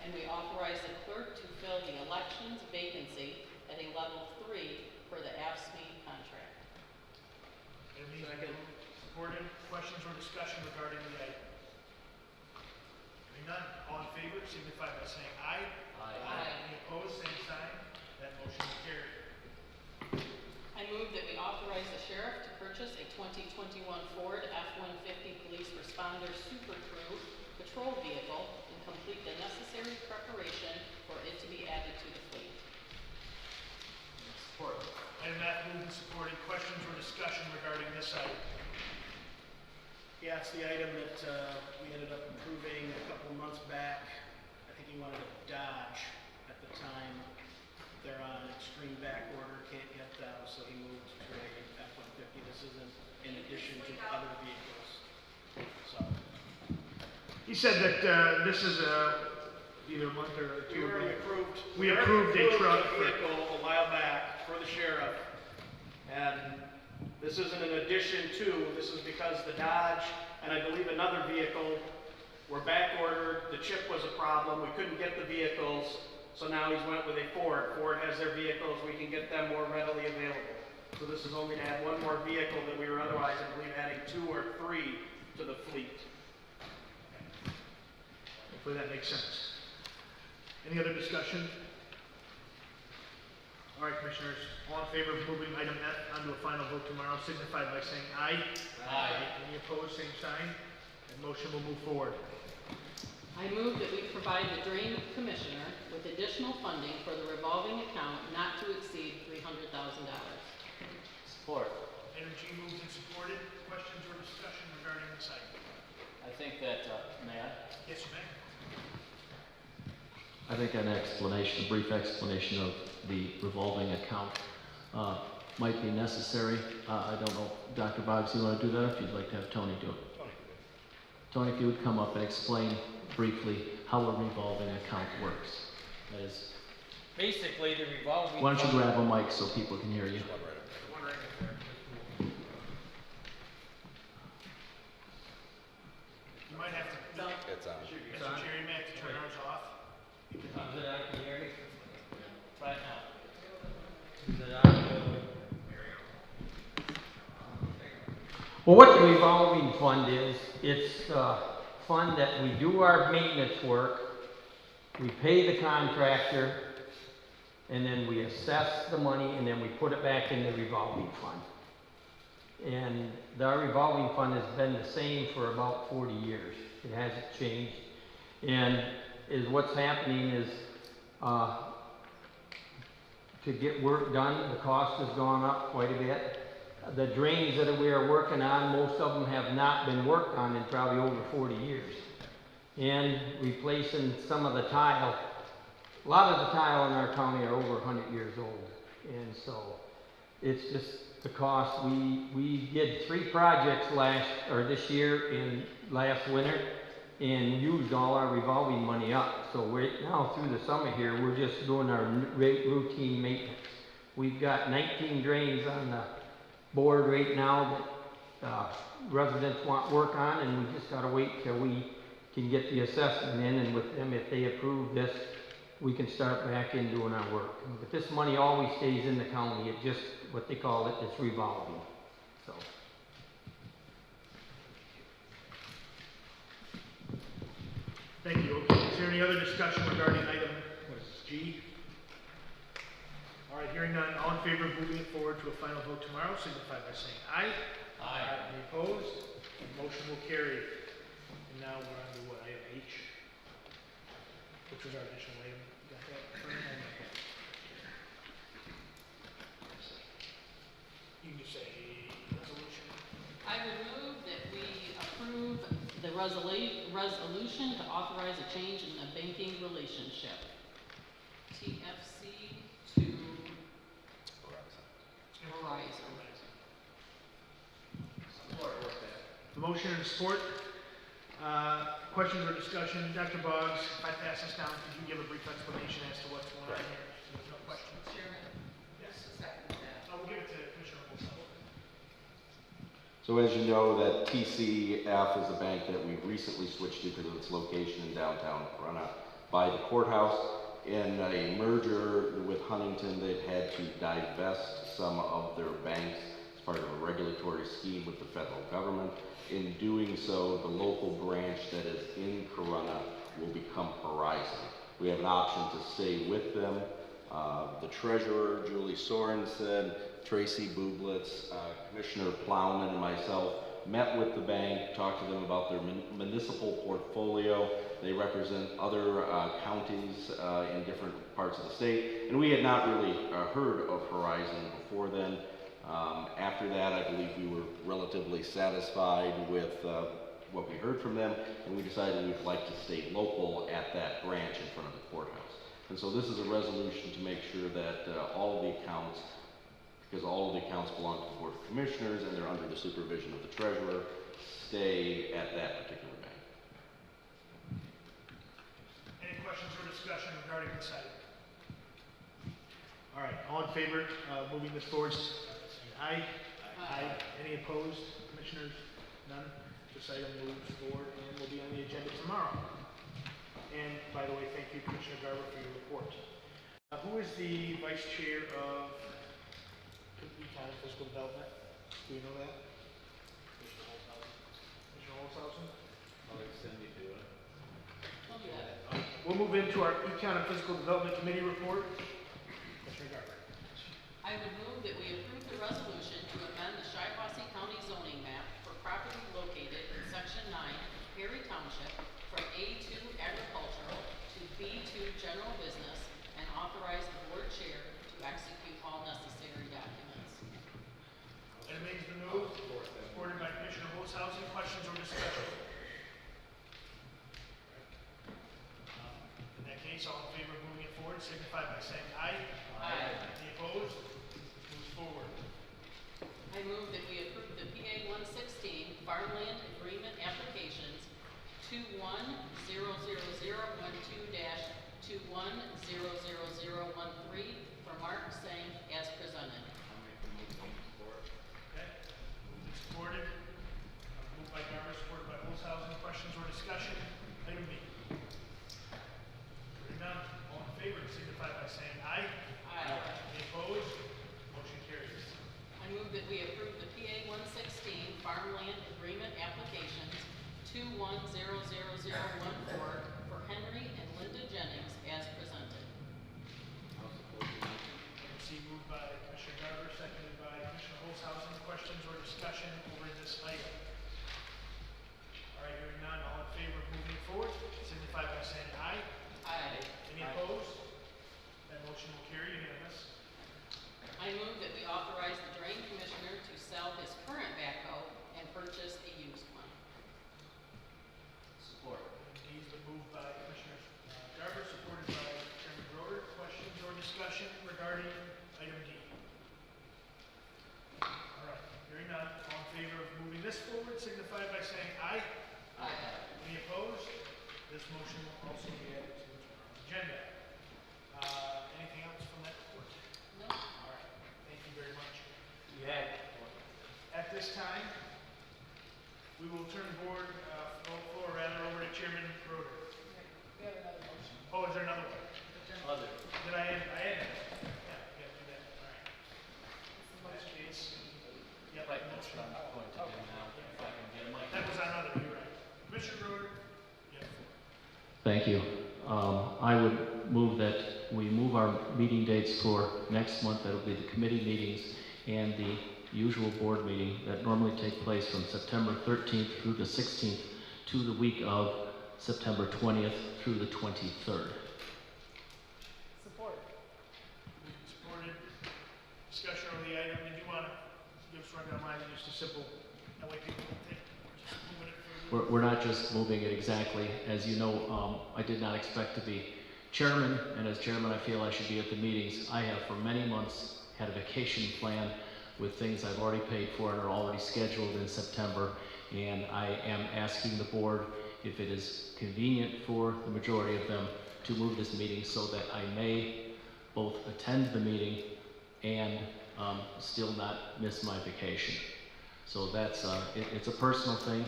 J: and we authorize the clerk to fill the elections vacancy at a level 3 for the AFSCME contract.
A: Second. Supported. Questions or discussion regarding the item? Hearing none, all in favor signify by saying aye.
J: Aye.
A: Any opposed, same sign. That motion is carried.
J: I move that we authorize the sheriff to purchase a 2021 Ford F-150 Police Responder Super Crew patrol vehicle and complete the necessary preparation for it to be added to the fleet.
C: Support.
A: Item F moved and supported. Questions or discussion regarding this item?
N: Yeah, it's the item that we ended up approving a couple of months back. I think he wanted a Dodge at the time. They're on extreme back order, can't get them, so he moved to a F-150. This isn't in addition to other vehicles. So,
A: He said that this is either a month or
N: we
A: two
N: already
A: ago.
N: approved.
A: We approved a truck
N: a vehicle a while back for the sheriff, and this isn't an addition to. This is because the Dodge and I believe another vehicle were back ordered. The chip was a problem. We couldn't get the vehicles, so now he's went with a Ford. Ford has their vehicles. We can get them more readily available. So this is only to add one more vehicle that we were otherwise, I believe, adding 2 or 3 to the fleet.
A: Hopefully that makes sense. Any other discussion? All right, Commissioners, all in favor of moving item F onto a final vote tomorrow, signify by saying aye.
J: Aye.
A: Any opposed, same sign. And motion will move forward.
J: I move that we provide the Drain Commissioner with additional funding for the revolving account not to exceed $300,000.
C: Support.
A: Item G moved and supported. Questions or discussion regarding this item?
C: I think that, may I?
A: Yes, you may.
O: I think an explanation, a brief explanation of the revolving account might be necessary. I don't know, Dr. Boggs, you want to do that? If you'd like to have Tony do it. Tony, if you would come up and explain briefly how a revolving account works. That is,
K: Basically, the revolving.
O: why don't you grab a mic so people can hear you?
A: You might have to.
M: It's on.
A: Mr. Chair, you may have to turn ours off.
K: Is it on, can you hear me? Right now. Is it on?
I: Well, what the revolving fund is, it's a fund that we do our maintenance work, we pay the contractor, and then we assess the money, and then we put it back in the revolving fund. And our revolving fund has been the same for about 40 years. It hasn't changed. And what's happening is, to get work done, the cost has gone up quite a bit. The drains that we are working on, most of them have not been worked on in probably over 40 years. And replacing some of the tile, a lot of the tile in our county are over 100 years old. And so it's just the cost. We did 3 projects this year in last winter,
K: and used all our revolving money up. So right now, through the summer here, we're just doing our routine maintenance. We've got 19 drains on the board right now that residents want work on, and we just gotta wait till we can get the assessment in, and with them, if they approve this, we can start back in doing our work. But this money always stays in the county. It just, what they call it, it's revolving, so.
A: Thank you. Okay, is there any other discussion regarding item, what is this, G? All right, hearing none, all in favor of moving it forward to a final vote tomorrow, signify by saying aye.
K: Aye.
A: Any opposed? The motion will carry. And now we're on to what, item H? Which was our additional item. You got that? You can just say resolution.
J: I would move that we approve the resolution to authorize a change in the banking relationship. TFC to Verizon.
A: The motion and support. Questions or discussion? Dr. Boggs, if I pass this down, could you give a brief explanation as to what's going on here? There's no questions.
J: Chairman,
A: Yes.
J: second that.
A: We'll give it to Commissioner Olson.
M: So as you know, that TCF is a bank that we recently switched to because of its location in downtown Corona by the courthouse. In a merger with Huntington, they've had to divest some of their banks as part of a regulatory scheme with the federal government. In doing so, the local branch that is in Corona will become Horizon. We have an option to stay with them. The treasurer, Julie Sorensen, Tracy Bublitz, Commissioner Plowman, and myself met with the bank, talked to them about their municipal portfolio. They represent other counties in different parts of the state, and we had not really heard of Horizon before then. After that, I believe we were relatively satisfied with what we heard from them, and we decided we'd like to stay local at that branch in front of the courthouse. And so this is a resolution to make sure that all of the accounts, because all of the accounts belong to the Board of Commissioners and they're under the supervision of the treasurer, stay at that particular bank.
A: Any questions or discussion regarding this item? All right, all in favor of moving this forward, say aye. Aye. Any opposed, commissioners? None? This item moves forward and will be on the agenda tomorrow. And by the way, thank you, Commissioner Garber, for your report. Who is the vice chair of Econ and Physical Development? Do you know that? Commissioner Olshausen?
L: I'll let Cindy do it.
J: I'll do that.
A: We'll move into our Econ and Physical Development Committee report. Commissioner Garber.
J: I would move that we approve the resolution to amend the Shiawassee County zoning map for property located in Section 9, Perry Township, from A2 agricultural to B2 general business, and authorize the board chair to execute all necessary documents.
A: Item A has been moved, supported by Commissioner Olshausen. Questions or discussion? In that case, all in favor of moving it forward, signify by saying aye.
J: Aye.
A: Any opposed? Moves forward.
J: I move that we approve the PA 116 farmland agreement applications 21-00012-21-00013 for Mark Sang as presented.
L: I'll make the motion and support.
A: Okay. Moved and supported. Moved by Garber, supported by Olshausen. Questions or discussion? Item B. Hearing none. All in favor, signify by saying aye.
J: Aye.
A: Any opposed? Motion carries.
J: I move that we approve the PA 116 farmland agreement applications 21-00014 for Henry and Linda Jennings as presented.
L: I'll support the motion.
A: Item C moved by Commissioner Garber, seconded by Commissioner Olshausen. Questions or discussion over this item? All right, hearing none. All in favor of moving forward, signify by saying aye.
J: Aye.
A: Any opposed? That motion will carry unanimous.
J: I move that we authorize the drain commissioner to sell his current backhoe and purchase a used one.
C: Support.
A: D has been moved by Commissioner Garber, supported by Chairman Broder. Questions or discussion regarding item D? All right, hearing none. All in favor of moving this forward, signify by saying aye.
J: Aye.
A: Any opposed? This motion will also be added to tomorrow's agenda. Anything else from that report?
J: No.
A: All right, thank you very much.
K: You had,
A: At this time, we will turn the board, floor rather, over to Chairman Roder.
J: We have another motion.
A: Oh, is there another one?
K: other,
A: Did I add? I added it. Yeah, we gotta do that, all right. In that case, yep.
C: Right, that's what I'm going to do now, if I can get a mic.
A: That was on other, you're right. Commissioner Roder, you have the floor.
O: Thank you. I would move that we move our meeting dates for next month. That'll be the committee meetings and the usual board meeting that normally take place from September 13th through the 16th to the week of September 20th through the 23rd.
J: Support.
A: Supported. Discussion on the item. Did you want to give us a rundown why it's just a simple, that way people don't think we're just moving it for
O: We're not just moving it exactly. As you know, I did not expect to be chairman, and as chairman I feel I should be at the meetings. I have for many months had a vacation plan with things I've already paid for and are already scheduled in September, and I am asking the board if it is convenient for the majority of them to move this meeting so that I may both attend the meeting and still not miss my vacation. So that's it's a personal thing,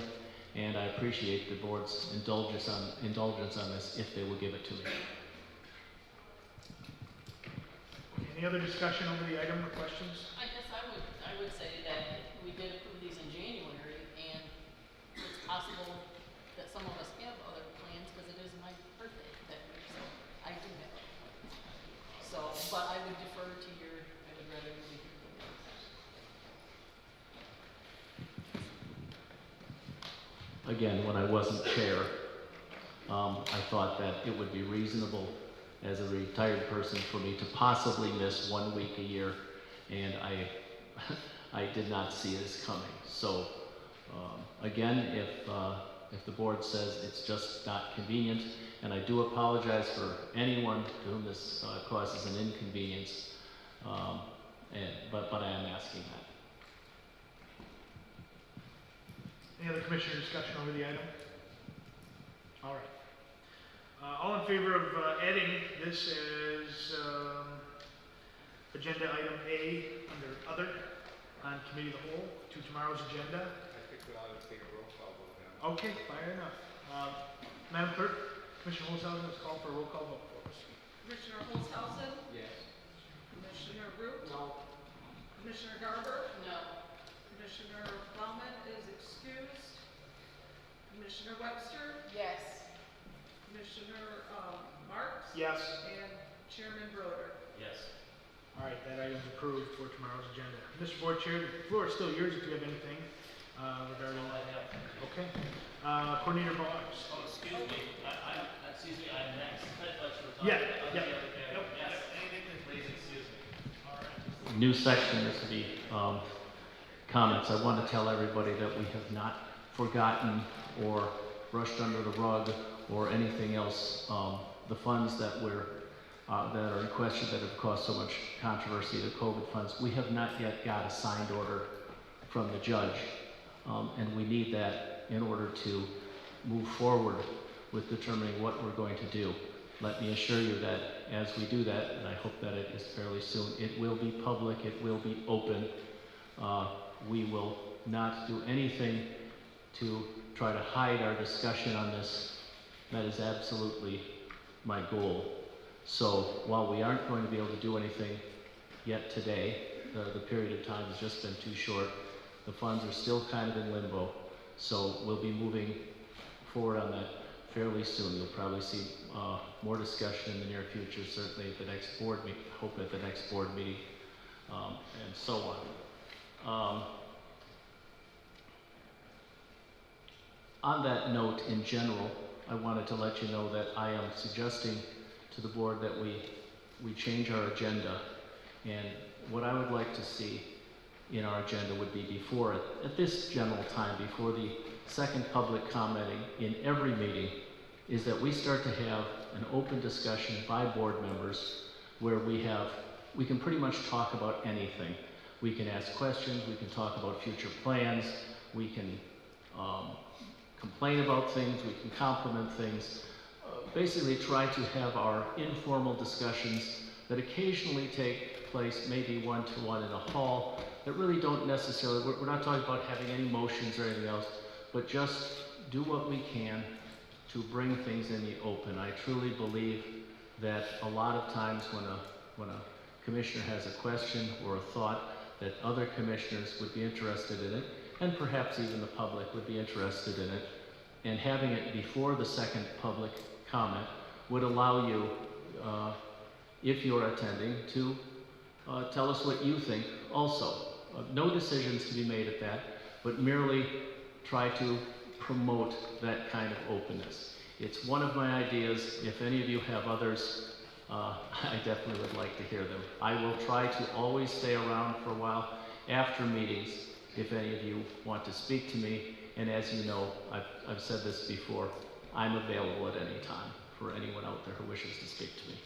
O: and I appreciate the board's indulgence on this if they will give it to me.
A: Any other discussion over the item or questions?
J: I guess I would say that we did approve these in January, and it's possible that some of us have other plans, because it is my birthday that year, so I do have other plans. So, but I would defer to your, I would rather you hear the words.
O: Again, when I wasn't chair, I thought that it would be reasonable as a retired person for me to possibly miss 1 week a year, and I did not see this coming. So again, if the board says it's just not convenient, and I do apologize for anyone to whom this causes an inconvenience, but I am asking that.
A: Any other commissioner discussion over the item? All right. All in favor of adding this as agenda item A under other on committee of the whole to tomorrow's agenda?
L: I think we ought to take a roll call vote now.
A: Okay, fair enough. Madam Clerk, Commissioner Holzhausen has called for a roll call vote for us.
B: Commissioner Holzhausen,
L: Yes.
B: Commissioner Root,
K: no,
B: Commissioner Garber,
J: No.
B: Commissioner Baumann is excused, Commissioner Webster,
J: Yes.
B: Commissioner Marks,
A: Yes.
B: and Chairman Broder.
C: Yes.
A: All right, that item is approved for tomorrow's agenda. Mr. Board Chair, the floor is still yours if you have anything regarding.
C: All I have.
A: Okay. Coordinator Boggs.
C: Oh, excuse me, I'm next. I thought you were talking
A: Yeah,
C: about
A: yeah.
C: the other guy.
A: Nope,
C: Yes.
A: anything that-
C: Please excuse me.
A: All right.
O: New section, this would be comments. I want to tell everybody that we have not forgotten or brushed under the rug or anything else. The funds that are in question that have caused so much controversy, the COVID funds, we have not yet got a signed order from the judge. And we need that in order to move forward with determining what we're going to do. Let me assure you that as we do that, and I hope that it is fairly soon, it will be public, it will be open. We will not do anything to try to hide our discussion on this. That is absolutely my goal. So while we aren't going to be able to do anything yet today, the period of time has just been too short. The funds are still kind of in limbo. So we'll be moving forward on that fairly soon. You'll probably see more discussion in the near future, certainly at the next board meeting, hope at the next board meeting, and so on. On that note, in general, I wanted to let you know that I am suggesting to the board that we change our agenda. And what I would like to see in our agenda would be before, at this general time, before the second public commenting in every meeting, is that we start to have an open discussion by board members where we can pretty much talk about anything. We can ask questions, we can talk about future plans, we can complain about things, we can compliment things. Basically try to have our informal discussions that occasionally take place, maybe one-to-one in a hall, that really don't necessarily, we're not talking about having any motions or anything else, but just do what we can to bring things in the open. I truly believe that a lot of times when a commissioner has a question or a thought, that other commissioners would be interested in it, and perhaps even the public would be interested in it, and having it before the second public comment would allow you, if you're attending, to tell us what you think also. No decisions to be made at that, but merely try to promote that kind of openness. It's one of my ideas. If any of you have others, I definitely would like to hear them. I will try to always stay around for a while after meetings if any of you want to speak to me. And as you know, I've said this before, I'm available at any time for anyone out there who wishes to speak to me.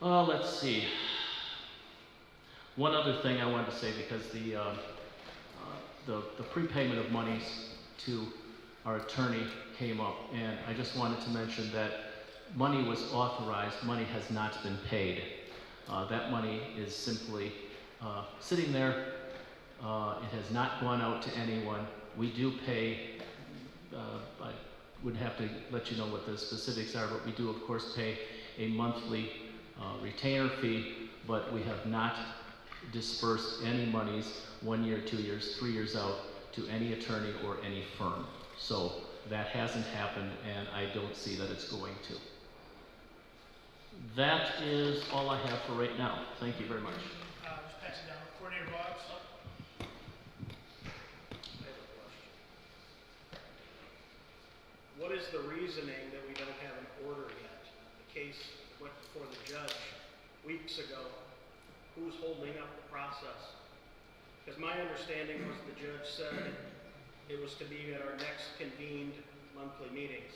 O: Let's see. One other thing I wanted to say, because the prepayment of monies to our attorney came up, and I just wanted to mention that money was authorized, money has not been paid. That money is simply sitting there. It has not gone out to anyone. We do pay, I would have to let you know what the specifics are, but we do of course pay a monthly retainer fee, but we have not dispersed any monies 1 year, 2 years, 3 years out to any attorney or any firm. So that hasn't happened, and I don't see that it's going to. That is all I have for right now. Thank you very much.
A: Just pass it down. Coordinator Boggs?
N: What is the reasoning that we don't have an order yet? The case went before the judge weeks ago. Who's holding up the process? Because my understanding was the judge said it was to be at our next convened monthly meetings.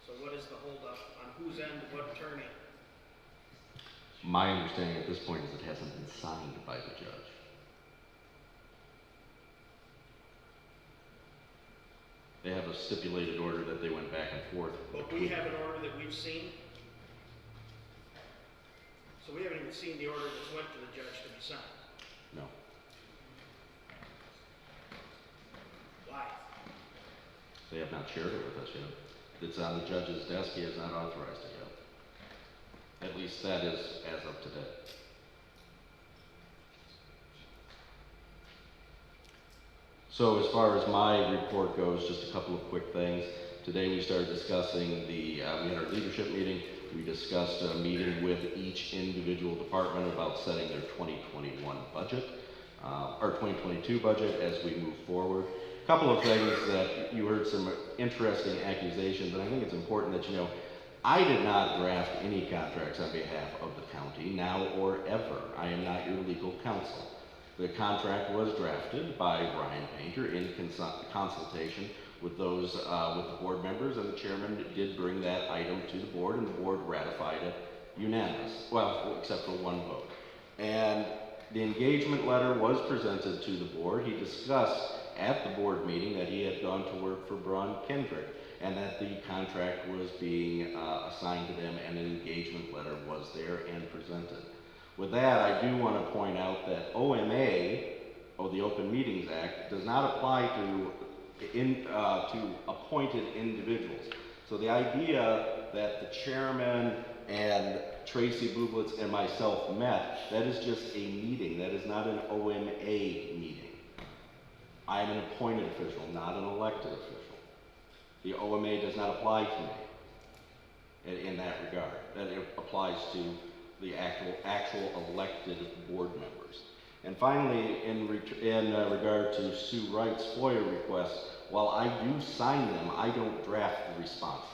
N: So what is the holdup? On whose end, what attorney?
M: My understanding at this point is it hasn't been signed by the judge. They have a stipulated order that they went back and forth.
N: But we have an order that we've seen. So we haven't even seen the order that went to the judge to be signed.
M: No.
N: Why?
M: They have not shared it with us yet. It's on the judge's desk. He has not authorized it yet. At least that is as of today. So as far as my report goes, just a couple of quick things. Today we started discussing we had our leadership meeting. We discussed a meeting with each individual department about setting their 2021 budget, or 2022 budget as we move forward. A couple of things that you heard some interesting accusations, and I think it's important that you know, I did not draft any contracts on behalf of the county, now or ever. I am not your legal counsel. The contract was drafted by Brian Painter in consultation with those, with the board members, and the chairman did bring that item to the board, and the board ratified it unanimous. Well, except for one vote. And the engagement letter was presented to the board. He discussed at the board meeting that he had gone to work for Braun Kendrick, and that the contract was being assigned to them, and an engagement letter was there and presented. With that, I do want to point out that OMA, or the Open Meetings Act, does not apply to appointed individuals. So the idea that the chairman and Tracy Bublitz and myself met, that is just a meeting. That is not an OMA meeting. I am an appointed official, not an elected official. The OMA does not apply to me in that regard. That it applies to the actual elected board members. And finally, in regard to Sue Wright's FOIA requests, while I do sign them, I don't draft the responses.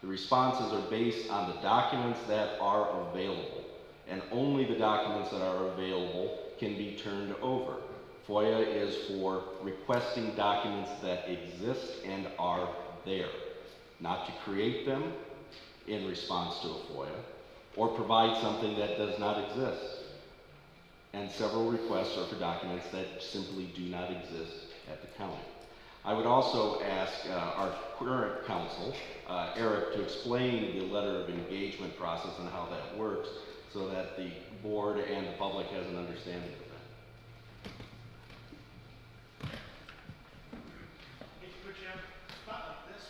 M: The responses are based on the documents that are available, and only the documents that are available can be turned over. FOIA is for requesting documents that exist and are there, not to create them in response to a FOIA, or provide something that does not exist. And several requests are for documents that simply do not exist at the county. I would also ask our current counsel, Eric, to explain the letter of engagement process and how that works so that the board and the public has an understanding of that.
A: Hate to put you on the spot like this,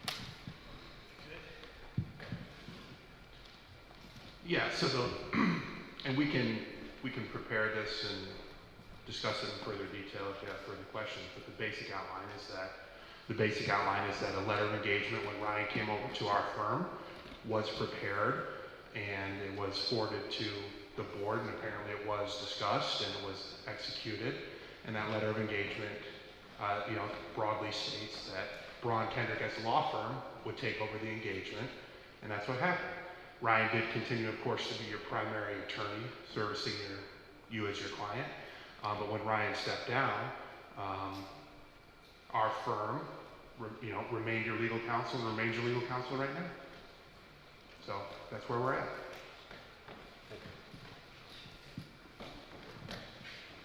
A: but. Good.
P: Yeah, so and we can prepare this and discuss it in further detail if you have further questions, but the basic outline is that a letter of engagement when Ryan came over to our firm was prepared and it was forwarded to the board, and apparently it was discussed and it was executed. And that letter of engagement, broadly states that Braun Kendrick as a law firm would take over the engagement, and that's what happened. Ryan did continue, of course, to be your primary attorney, servicing you as your client. But when Ryan stepped down, our firm, remained your legal counsel and remains your legal counsel right now. So that's where we're at.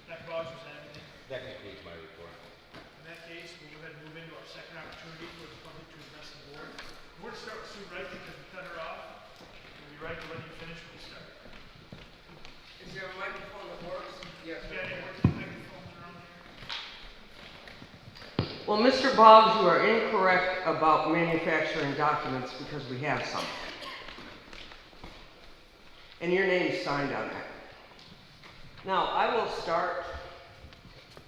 A: Dr. Boggs, was that anything?
L: That concludes my report.
A: In that case, we'll go ahead and move into our second opportunity for the public to address the board. We're going to start with Sue Wright because we cut her off. We'll be right when you finish when you start.
I: Is there a microphone that works? Yes.
A: You got any working microphones around here?
I: Well, Mr. Boggs, you are incorrect about manufacturing documents because we have some. And your name's signed on that. Now, I will start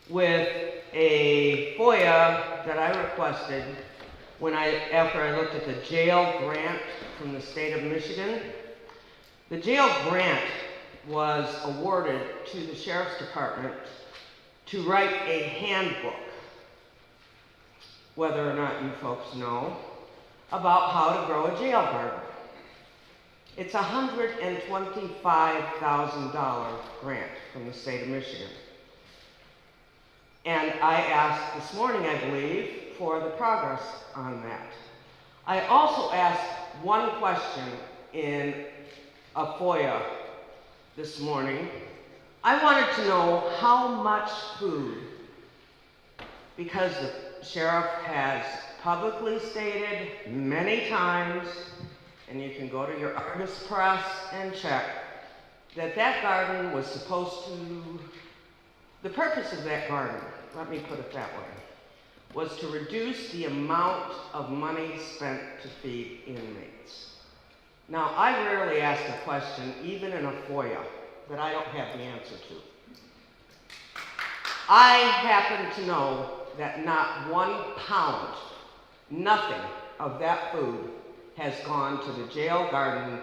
I: with a FOIA that I requested after I looked at the jail grant from the state of Michigan. The jail grant was awarded to the Sheriff's Department to write a handbook, whether or not you folks know, about how to grow a jail garden. It's a $125,000 grant from the state of Michigan. And I asked this morning, I believe, for the progress on that. I also asked one question in a FOIA this morning. I wanted to know how much food, because the sheriff has publicly stated many times, and you can go to your Argus Press and check, that garden was supposed to, the purpose of that garden, let me put it that way, was to reduce the amount of money spent to feed inmates. Now, I rarely ask a question, even in a FOIA, that I don't have the answer to. I happen to know that not 1 pound, nothing of that food has gone to the jail garden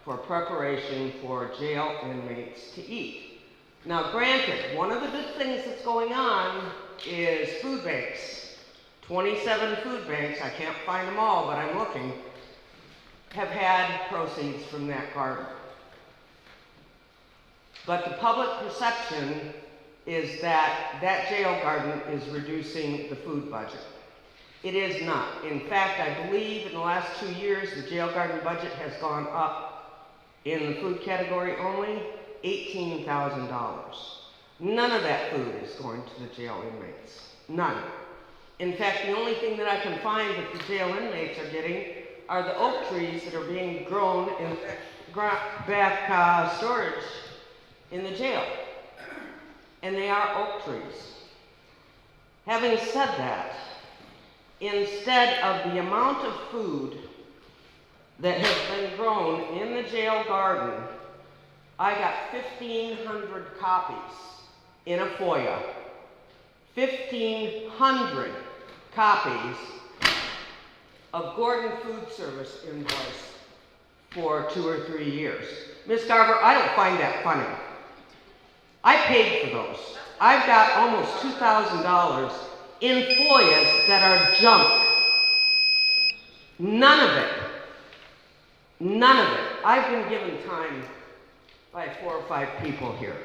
I: for preparation for jail inmates to eat. Now, granted, one of the good things that's going on is food banks. 27 food banks, I can't find them all, but I'm looking, have had proceeds from that garden. But the public perception is that that jail garden is reducing the food budget. It is not. In fact, I believe in the last 2 years, the jail garden budget has gone up in the food category only $18,000. None of that food is going to the jail inmates. None. In fact, the only thing that I can find that the jail inmates are getting are the oak trees that are being grown in back storage in the jail. And they are oak trees. Having said that, instead of the amount of food that has been grown in the jail garden, I got 1,500 copies in a FOIA. 1,500 copies of Gordon Food Service invoice for 2 or 3 years. Ms. Garber, I don't find that funny. I paid for those. I've got almost $2,000 in FOIAs that are junk. None of it. None of it. I've been given time by 4 or 5 people here.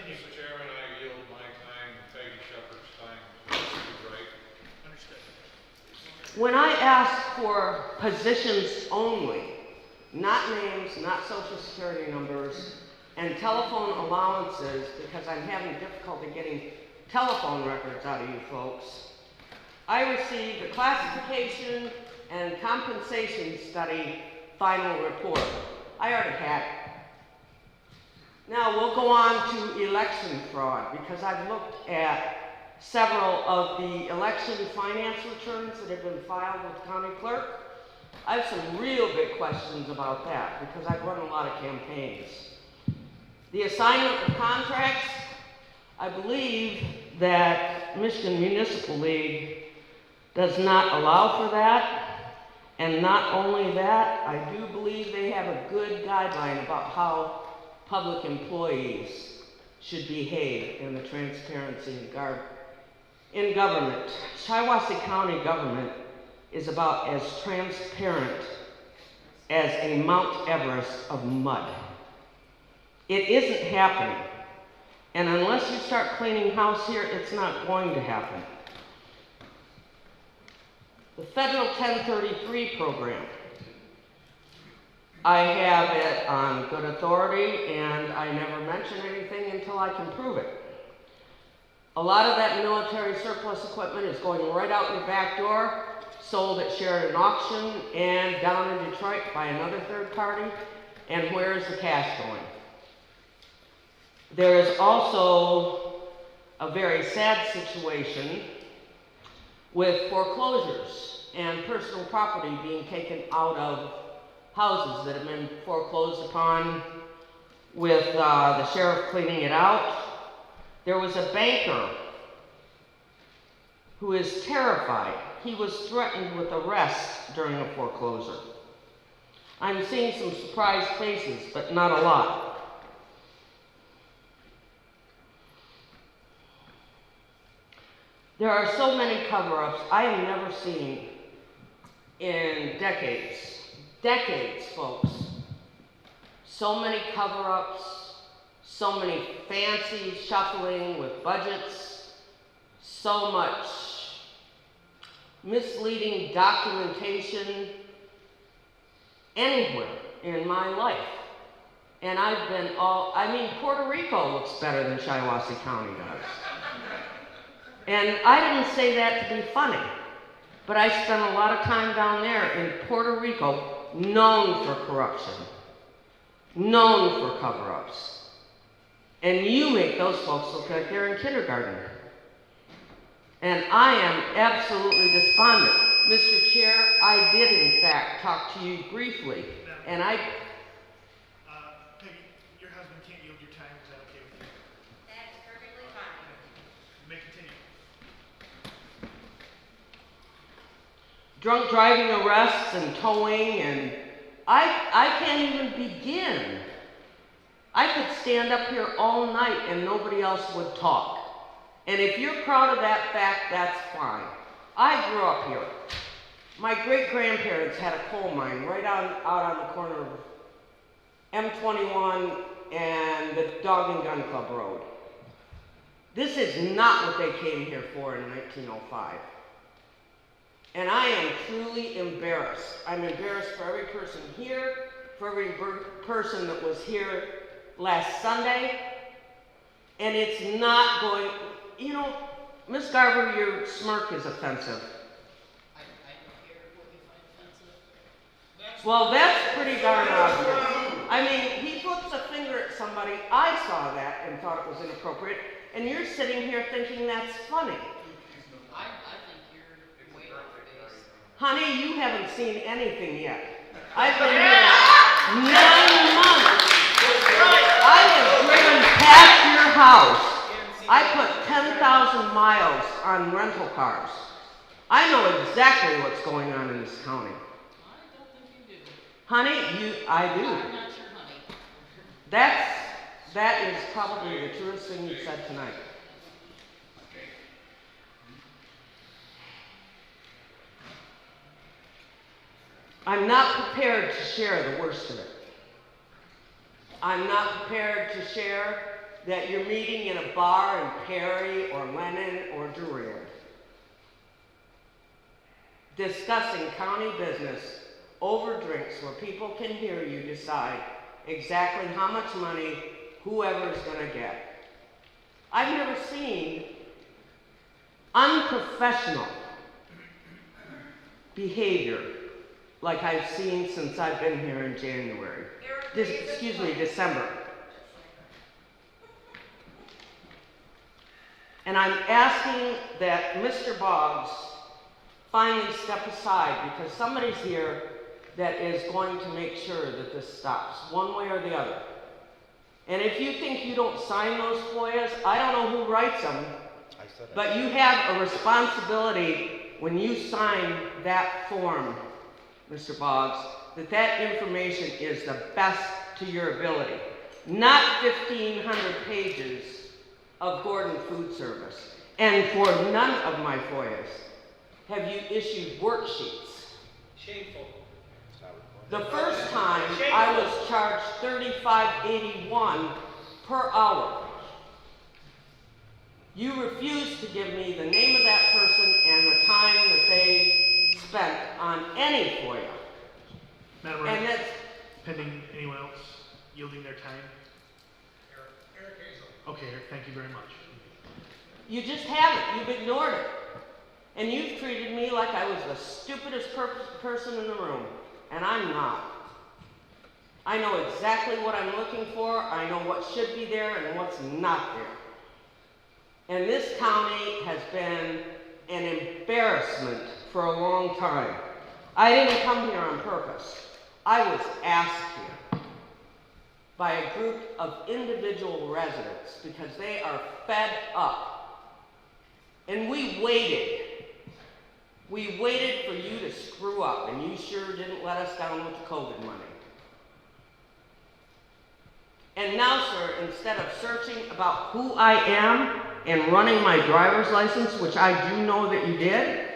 D: Mr. Chairman, I yield my time, Peggy Shepherd's time, right?
A: Understood.
I: When I ask for positions only, not names, not social security numbers, and telephone allowances, because I'm having difficulty getting telephone records out of you folks, I received a classification and compensation study final report. I already had it. Now we'll go on to election fraud, because I've looked at several of the election finance returns that have been filed with the county clerk. I have some real big questions about that, because I've run a lot of campaigns. The assignment of contracts, I believe that Michigan Municipal League does not allow for that. And not only that, I do believe they have a good guideline about how public employees should behave in the transparency in government. Shiawassee County government is about as transparent as a Mount Everest of mud. It isn't happening. And unless you start cleaning house here, it's not going to happen. The federal 1033 program. I have it on good authority, and I never mention anything until I can prove it. A lot of that military surplus equipment is going right out your back door, sold at Sheridan auction and down in Detroit by another third party. And where is the cash going? There is also a very sad situation with foreclosures and personal property being taken out of houses that have been foreclosed upon, with the sheriff cleaning it out. There was a banker who is terrified. He was threatened with arrest during a foreclosure. I'm seeing some surprised faces, but not a lot. There are so many cover-ups I have never seen in decades. Decades, folks. So many cover-ups, so many fancy shuffling with budgets, so much misleading documentation anywhere in my life. And I've been Puerto Rico looks better than Shiawassee County does. And I didn't say that to be funny, but I spent a lot of time down there in Puerto Rico, known for corruption, known for cover-ups. And you make those folks look like they're in kindergarten. And I am absolutely despondent. Mr. Chair, I did in fact talk to you briefly, and
A: Peggy, your husband can't yield your time. Is that okay with you?
B: That is perfectly fine.
A: You may continue.
I: Drunk driving arrests and towing, and I can't even begin. I could stand up here all night and nobody else would talk. And if you're proud of that fact, that's fine. I grew up here. My great-grandparents had a coal mine right out on the corner of M21 and the Dog and Gun Club Road. This is not what they came here for in 1905. And I am truly embarrassed. I'm embarrassed for every person here, for every person that was here last Sunday. And it's not going, Ms. Garber, your smirk is offensive.
J: I don't care what you find offensive.
I: Well, that's pretty darn obvious. I mean, he flips a finger at somebody, I saw that and thought it was inappropriate, and you're sitting here thinking that's funny.
J: I think you're way off base.
I: Honey, you haven't seen anything yet. I've been here 9 months. I have driven past your house. I put 10,000 miles on rental cars. I know exactly what's going on in this county.
J: I don't think you do.
I: Honey, I do.
J: I'm not your honey.
I: That is probably the truest thing you said tonight. I'm not prepared to share the worst of it. I'm not prepared to share that you're meeting in a bar in Perry or Lennon or Durand, discussing county business over drinks where people can hear you decide exactly how much money whoever is going to get. I've never seen unprofessional behavior like I've seen since I've been here in January. December. And I'm asking that Mr. Boggs finally step aside, because somebody's here that is going to make sure that this stops, one way or the other. And if you think you don't sign those FOIAs, I don't know who writes them, but you have a responsibility when you sign that form, Mr. Boggs, that information is the best to your ability. Not 1,500 pages of Gordon Food Service. And for none of my FOIAs have you issued worksheets.
K: Shameful.
I: The first time I was charged $35.81 per hour. You refused to give me the name of that person and the time that they spent on any FOIA.
A: Madam
I: And
A: Wright,
I: that's
A: pending anyone else yielding their time? Eric Hazel. Okay, Eric, thank you very much.
I: You just haven't. You've ignored it. And you've treated me like I was the stupidest person in the room. And I'm not. I know exactly what I'm looking for. I know what should be there and what's not there. And this county has been an embarrassment for a long time. I didn't come here on purpose. I was asked here by a group of individual residents because they are fed up. And we waited. We waited for you to screw up, and you sure didn't let us down with the COVID money. And now, sir, instead of searching about who I am and running my driver's license, which I do know that you did,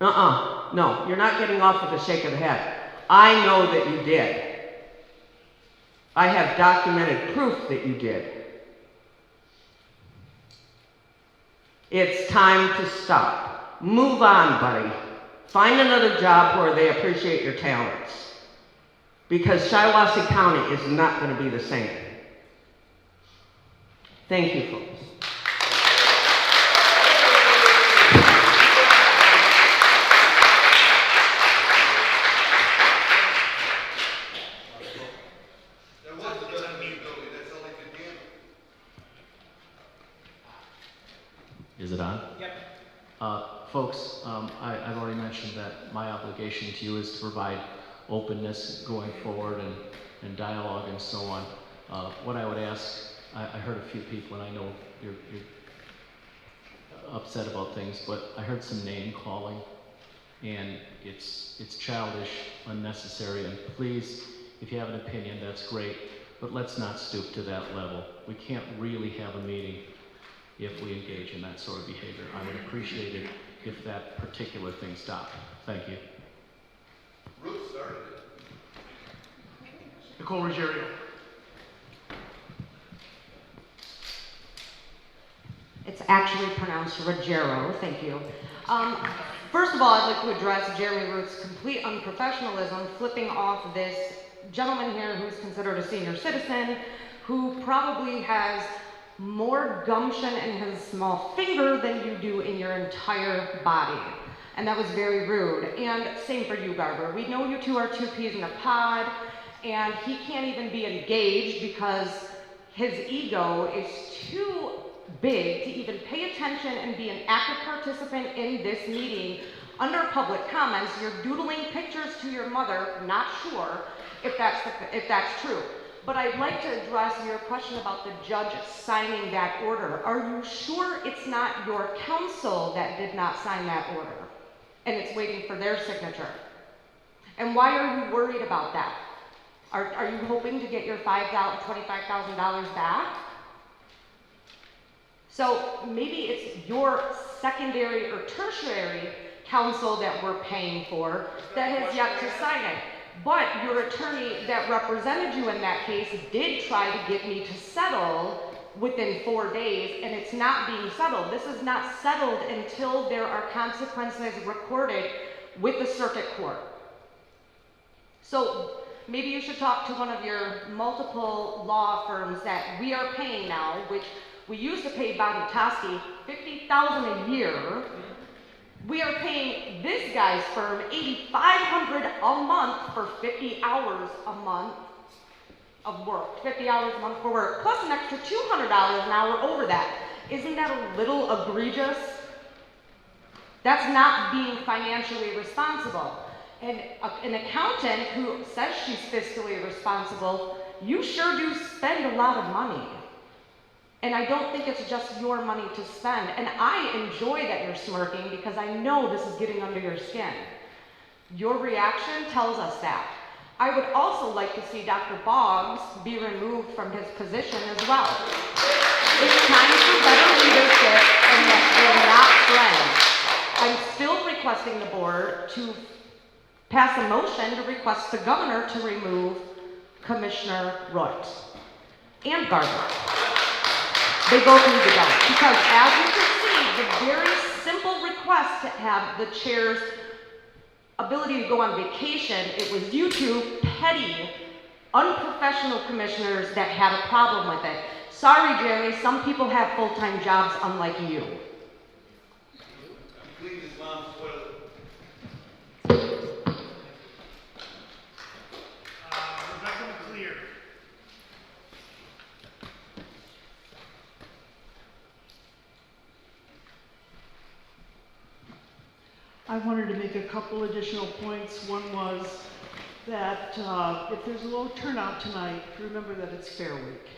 I: no, you're not getting off with a shake of the head. I know that you did. I have documented proof that you did. It's time to stop. Move on, buddy. Find another job where they appreciate your talents. Because Shiawassee County is not going to be the same. Thank you, folks.
O: Is it on?
A: Yep.
O: Folks, I've already mentioned that my obligation to you is to provide openness going forward and dialogue and so on. What I would ask, I heard a few people, and I know you're upset about things, but I heard some name calling, and it's childish, unnecessary, and please, if you have an opinion, that's great, but let's not stoop to that level. We can't really have a meeting if we engage in that sort of behavior. I would appreciate it if that particular thing stopped. Thank you.
M: Ruth started it.
A: Nicole Ruggiero.
Q: It's actually pronounced Ruggiero, thank you. First of all, I'd like to address Jeremy Root's complete unprofessionalism, flipping off this gentleman here who's considered a senior citizen, who probably has more gumption in his small finger than you do in your entire body. And that was very rude. And same for you, Garber. We know you two are two peas in a pod, and he can't even be engaged because his ego is too big to even pay attention and be an active participant in this meeting. Under public comments, you're doodling pictures to your mother, not sure if that's true. But I'd like to address your question about the judge signing that order. Are you sure it's not your counsel that did not sign that order and it's waiting for their signature? And why are you worried about that? Are you hoping to get your $25,000 back? So maybe it's your secondary or tertiary counsel that we're paying for that has yet to sign it. But your attorney that represented you in that case did try to get me to settle within 4 days, and it's not being settled. This is not settled until there are consequences recorded with the circuit court. So maybe you should talk to one of your multiple law firms that we are paying now, which we used to pay Bobby Toski $50,000 a year. We are paying this guy's firm $8,500 a month for 50 hours a month of work, 50 hours a month for work, plus an extra $200 an hour over that. Isn't that a little egregious? That's not being financially responsible. And an accountant who says she's fiscally responsible, you sure do spend a lot of money. And I don't think it's just your money to spend. And I enjoy that you're smirking because I know this is getting under your skin. Your reaction tells us that. I would also like to see Dr. Boggs be removed from his position as well. It's time for better leadership and that we're not friends. I'm still requesting the board to pass a motion to request the governor to remove Commissioner Root and Gardner. They both need to go. Because as you can see, the very simple request to have the chair's ability to go on vacation, it was you two petty, unprofessional commissioners that had a problem with it. Sorry, Jerry, some people have full-time jobs unlike you.
A: Clean his mom's toilet. Rebecca McClear.
G: I wanted to make a couple additional points. One was that if there's a low turnout tonight, remember that it's Fair Week.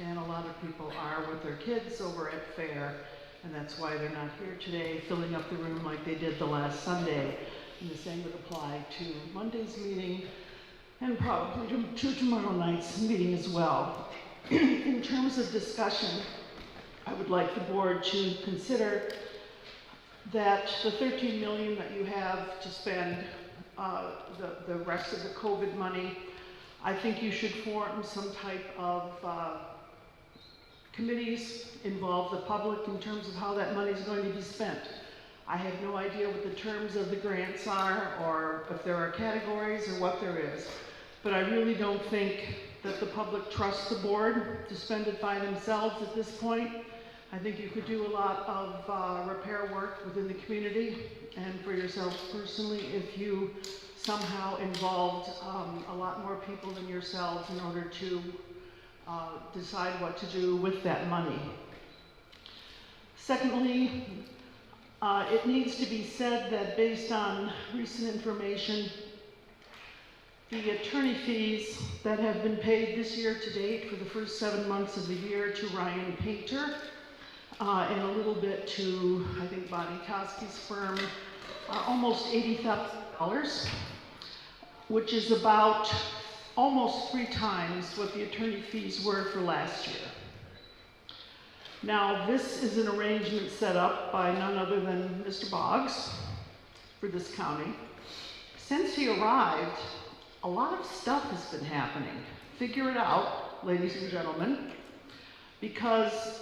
G: And a lot of people are with their kids over at Fair, and that's why they're not here today, filling up the room like they did the last Sunday. And the same would apply to Monday's meeting and probably to tomorrow night's meeting as well. In terms of discussion, I would like the board to consider that the $13 million that you have to spend the rest of the COVID money, I think you should form some type of committees, involve the public in terms of how that money is going to be spent. I have no idea what the terms of the grants are, or if there are categories or what there is, but I really don't think that the public trusts the board to spend it by themselves at this point. I think you could do a lot of repair work within the community and for yourself personally if you somehow involved a lot more people than yourselves in order to decide what to do with that money. Secondly, it needs to be said that based on recent information, the attorney fees that have been paid this year to date for the first 7 months of the year to Ryan Painter and a little bit to, I think, Bonnie Toski's firm, are almost $80,000, which is about almost 3 times what the attorney fees were for last year. Now, this is an arrangement set up by none other than Mr. Boggs for this county. Since he arrived, a lot of stuff has been happening. Figure it out, ladies and gentlemen, because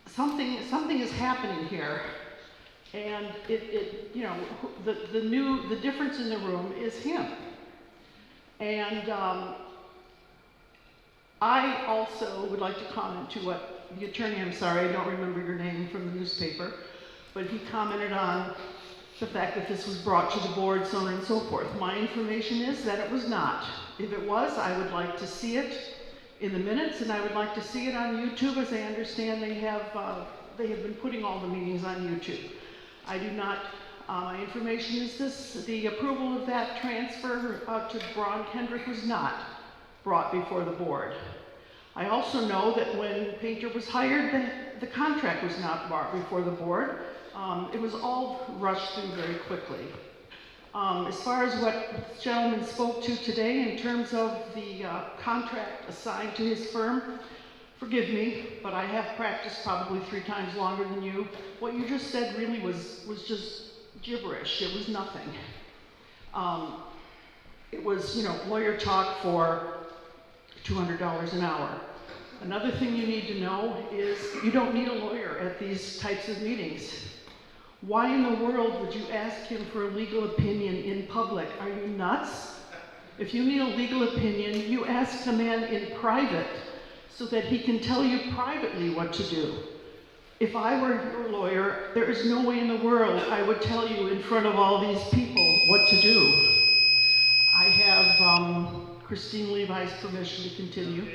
G: something is happening here, and the difference in the room is him. And I also would like to comment to what the attorney, I'm sorry, I don't remember your name from the newspaper, but he commented on the fact that this was brought to the board, so on and so forth. My information is that it was not. If it was, I would like to see it in the minutes, and I would like to see it on YouTube, as I understand they have been putting all the meetings on YouTube. I do not, my information is this: the approval of that transfer to Braun Kendrick was not brought before the board. I also know that when Painter was hired, the contract was not brought before the board. It was all rushed through very quickly. As far as what this gentleman spoke to today in terms of the contract assigned to his firm, forgive me, but I have practiced probably 3 times longer than you. What you just said really was just gibberish. It was nothing. It was, lawyer talk for $200 an hour. Another thing you need to know is you don't need a lawyer at these types of meetings. Why in the world would you ask him for a legal opinion in public? Are you nuts? If you need a legal opinion, you ask the man in private so that he can tell you privately what to do. If I were your lawyer, there is no way in the world I would tell you in front of all these people what to do. I have Christine Levi's permission to continue.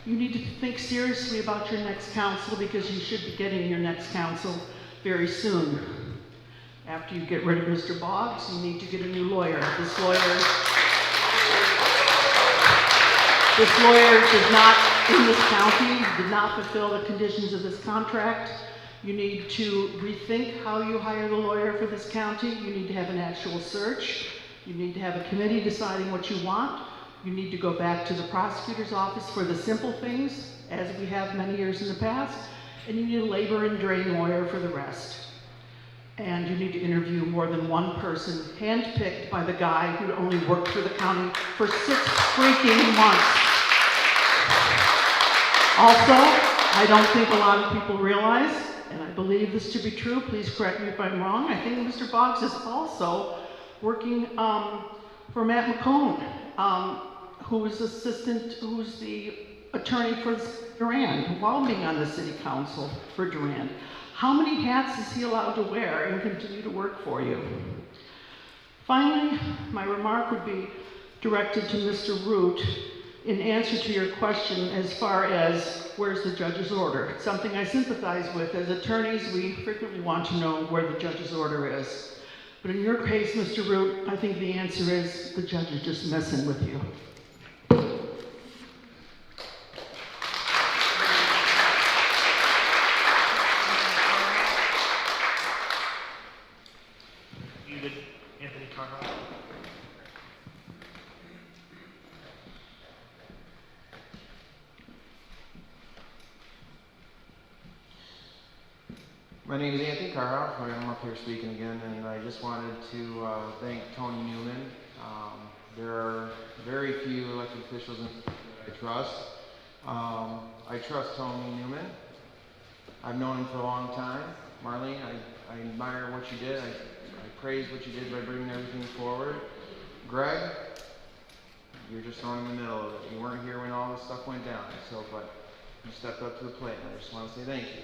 G: You need to think seriously about your next counsel because you should be getting your next counsel very soon. After you get rid of Mr. Boggs, you need to get a new lawyer. This lawyer is not in this county, did not fulfill the conditions of this contract. You need to rethink how you hire the lawyer for this county. You need to have an actual search. You need to have a committee deciding what you want. You need to go back to the prosecutor's office for the simple things, as we have many years in the past, and you need a labor and drain lawyer for the rest. And you need to interview more than one person, handpicked by the guy who only worked for the county for 6 freaking months. Also, I don't think a lot of people realize, and I believe this to be true, please correct me if I'm wrong, I think Mr. Boggs is also working for Matt McCone, who's the attorney for Durand, while being on the city council for Durand. How many hats is he allowed to wear and continue to work for you? Finally, my remark would be directed to Mr. Root in answer to your question as far as where's the judge's order. It's something I sympathize with. As attorneys, we frequently want to know where the judge's order is. But in your case, Mr. Root, I think the answer is the judge is just messing with you.
A: Anthony Carhart.
F: My name is Anthony Carhart. I'm up here speaking again, and I just wanted to thank Tony Newman. There are very few elected officials I trust. I trust Tony Newman. I've known him for a long time. Marlene, I admire what you did. I praise what you did by bringing everything forward. Greg, you're just thrown in the middle of it. You weren't here when all this stuff went down, but you stepped up to the plate, and I just want to say thank you.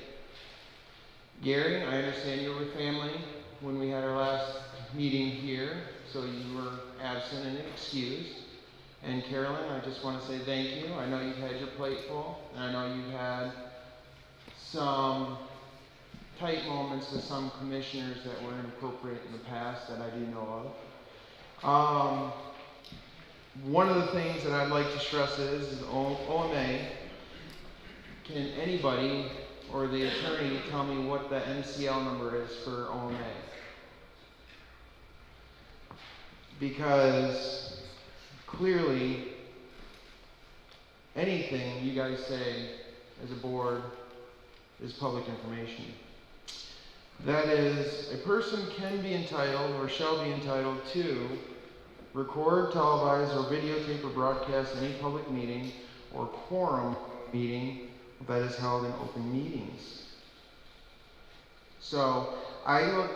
F: Gary, I understand you were with family when we had our last meeting here, so you were absent and excused. And Carolyn, I just want to say thank you. I know you've had your plate full, and I know you've had some tight moments with some commissioners that were inappropriate in the past that I do know of. One of the things that I'd like to stress is OMA. Can anybody or the attorney tell me what the MCL number is for OMA? Because clearly anything you guys say as a board is public information. That is, a person can be entitled or shall be entitled to record, televise, or videotape or broadcast any public meeting or quorum meeting that is held in open meetings. So I look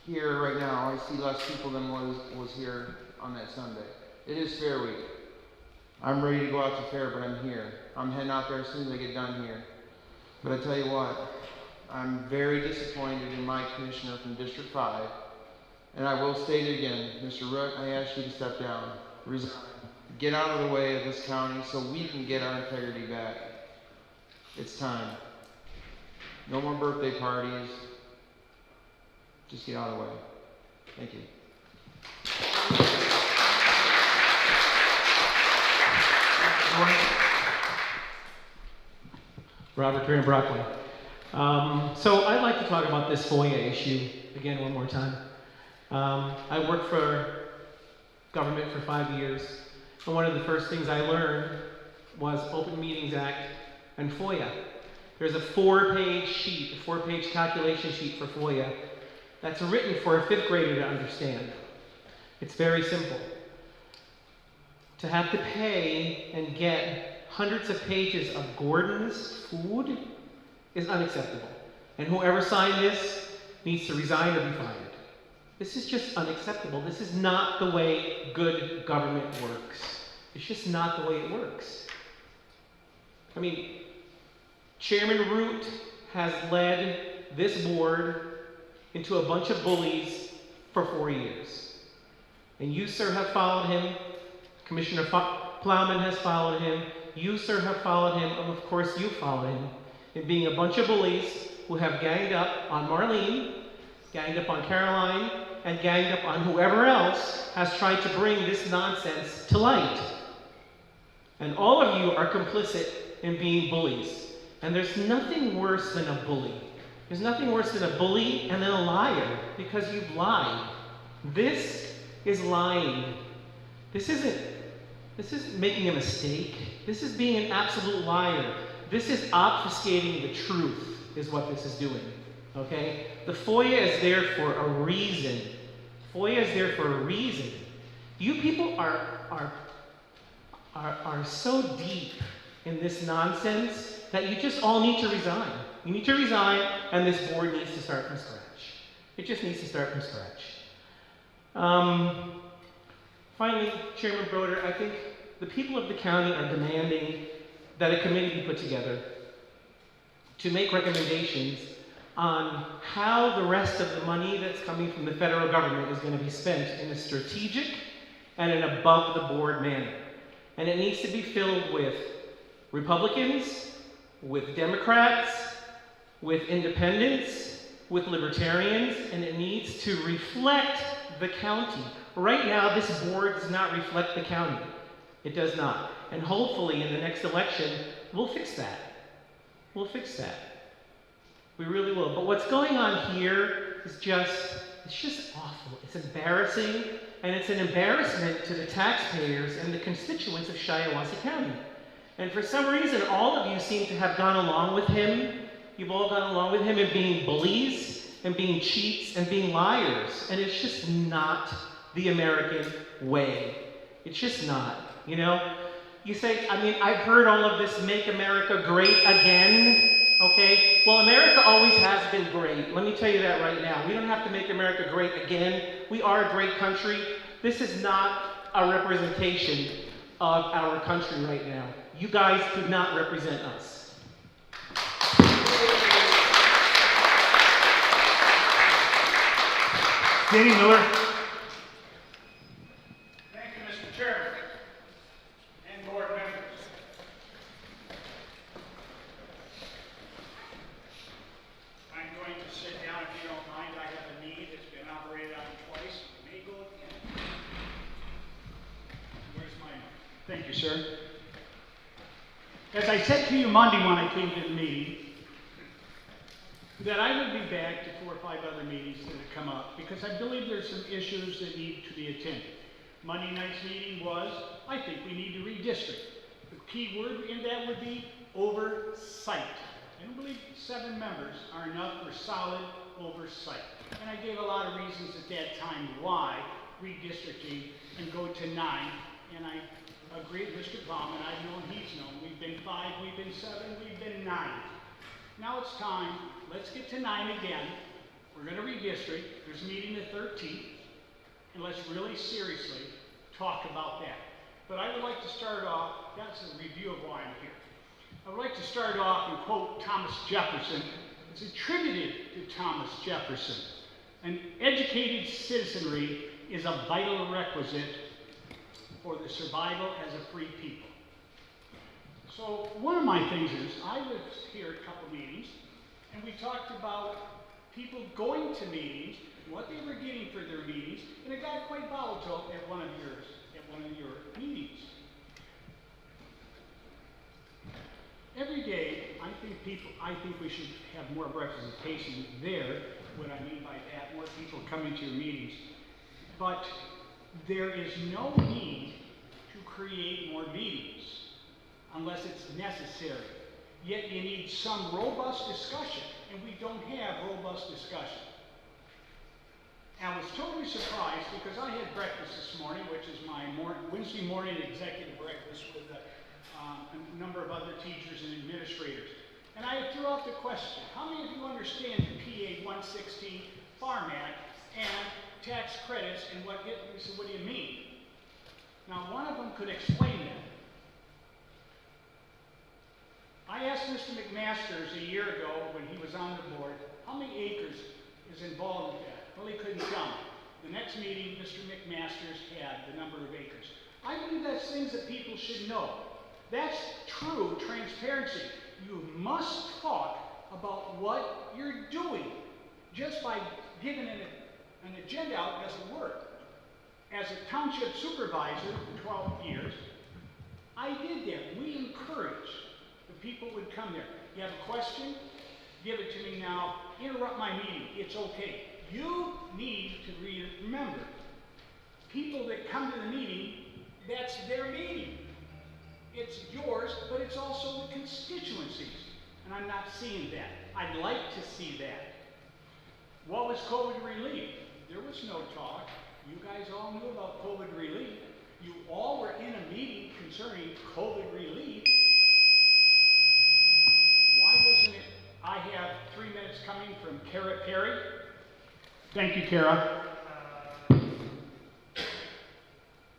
F: here right now, I see less people than was here on that Sunday. It is Fair Week. I'm ready to go out to fair, but I'm here. I'm heading out there as soon as I get done here. But I tell you what, I'm very disappointed in my commissioner from District 5, and I will state it again. Mr. Root, I ask you to step down, resign, get out of the way of this county so we can get our integrity back. It's time. No more birthday parties. Just get out of the way. Thank you.
H: Robert Graham Brockway. So I'd like to talk about this FOIA issue again one more time. I worked for government for 5 years, and one of the first things I learned was Open Meetings Act and FOIA. There's a 4-page sheet, a 4-page calculation sheet for FOIA that's written for a 5th grader to understand. It's very simple. To have to pay and get hundreds of pages of Gordon's food is unacceptable. And whoever signed this needs to resign or be fired. This is just unacceptable. This is not the way good government works. It's just not the way it works. I mean, Chairman Root has led this board into a bunch of bullies for 4 years. And you, sir, have followed him. Commissioner Plowman has followed him. You, sir, have followed him. And of course, you followed him in being a bunch of bullies who have ganged up on Marlene, ganged up on Caroline, and ganged up on whoever else has tried to bring this nonsense to light. And all of you are complicit in being bullies. And there's nothing worse than a bully. There's nothing worse than a bully and then a liar, because you've lied. This is lying. This isn't making a mistake. This is being an absolute liar. This is obfuscating the truth, is what this is doing. Okay? The FOIA is there for a reason. FOIA is there for a reason. You people are so deep in this nonsense that you just all need to resign. You need to resign, and this board needs to start from scratch. It just needs to start from scratch. Finally, Chairman Broder, I think the people of the county are demanding that a committee be put together to make recommendations on how the rest of the money that's coming from the federal government is going to be spent in a strategic and an above-the-board manner. And it needs to be filled with Republicans, with Democrats, with independents, with libertarians, and it needs to reflect the county. Right now, this board does not reflect the county. It does not. And hopefully, in the next election, we'll fix that. We'll fix that. We really will. But what's going on here is it's just awful. It's embarrassing, and it's an embarrassment to the taxpayers and the constituents of Shiawassee County. And for some reason, all of you seem to have gone along with him. You've all gone along with him in being bullies, and being cheats, and being liars. And it's just not the American way. It's just not, you know? You say, I mean, I've heard all of this, make America great again, okay? Well, America always has been great. Let me tell you that right now. We don't have to make America great again. We are a great country. This is not a representation of our country right now. You guys do not represent us.
A: Danny Miller. Thank you, Mr. Chairman and board members. I'm going to sit down if you don't mind. I have a knee that's been operated on twice. May go again. Where's my mic? Thank you, sir. As I said to you Monday when I came to the meeting, that I would be back to 4 or 5 other meetings that have come up because I believe there's some issues that need to be attended. Monday night's meeting was, I think we need to redistrict. The key word in that would be oversight. I don't believe 7 members are enough for solid oversight. And I gave a lot of reasons at that time why redistricting and go to 9. And I agree with Mr. Baumann. I've known, he's known. We've been 5, we've been 7, we've been 9. Now it's time, let's get to 9 again. We're going to redistrict. There's a meeting the 13th. And let's really seriously talk about that. But I would like to start off, that's a review of why I'm here. I would like to start off and quote Thomas Jefferson. It's attributed to Thomas Jefferson. An educated citizenry is a vital requisite for the survival as a free people. So one of my things is, I was here at a couple meetings, and we talked about people going to meetings, what they were getting for their meetings, and it got quite volatile at one of your meetings. Every day, I think we should have more representation there. What I mean by that, more people coming to your meetings. But there is no need to create more meetings unless it's necessary. Yet you need some robust discussion, and we don't have robust discussion. I was totally surprised because I had breakfast this morning, which is my Wednesday morning executive breakfast with a number of other teachers and administrators. And I threw out the question, how many of you understand the PA 116 Farm Act and tax credits and what it, we said, what do you mean? Now, one of them could explain that. I asked Mr. McMasters a year ago when he was on the board, how many acres is involved with that? Well, he couldn't tell me. The next meeting, Mr. McMasters had the number of acres. I believe that's things that people should know. That's true transparency. You must talk about what you're doing. Just by giving an agenda out doesn't work. As a township supervisor for 12 years, I did that. We encouraged the people would come there. You have a question? Give it to me now. Interrupt my meeting. It's okay. You need to remember, people that come to the meeting, that's their meeting. It's yours, but it's also the constituencies. And I'm not seeing that. I'd like to see that. What was COVID relief? There was no talk. You guys all knew about COVID relief. You all were in a meeting concerning COVID relief. Why wasn't it? I have 3 minutes coming from Kara Perry. Thank you, Kara.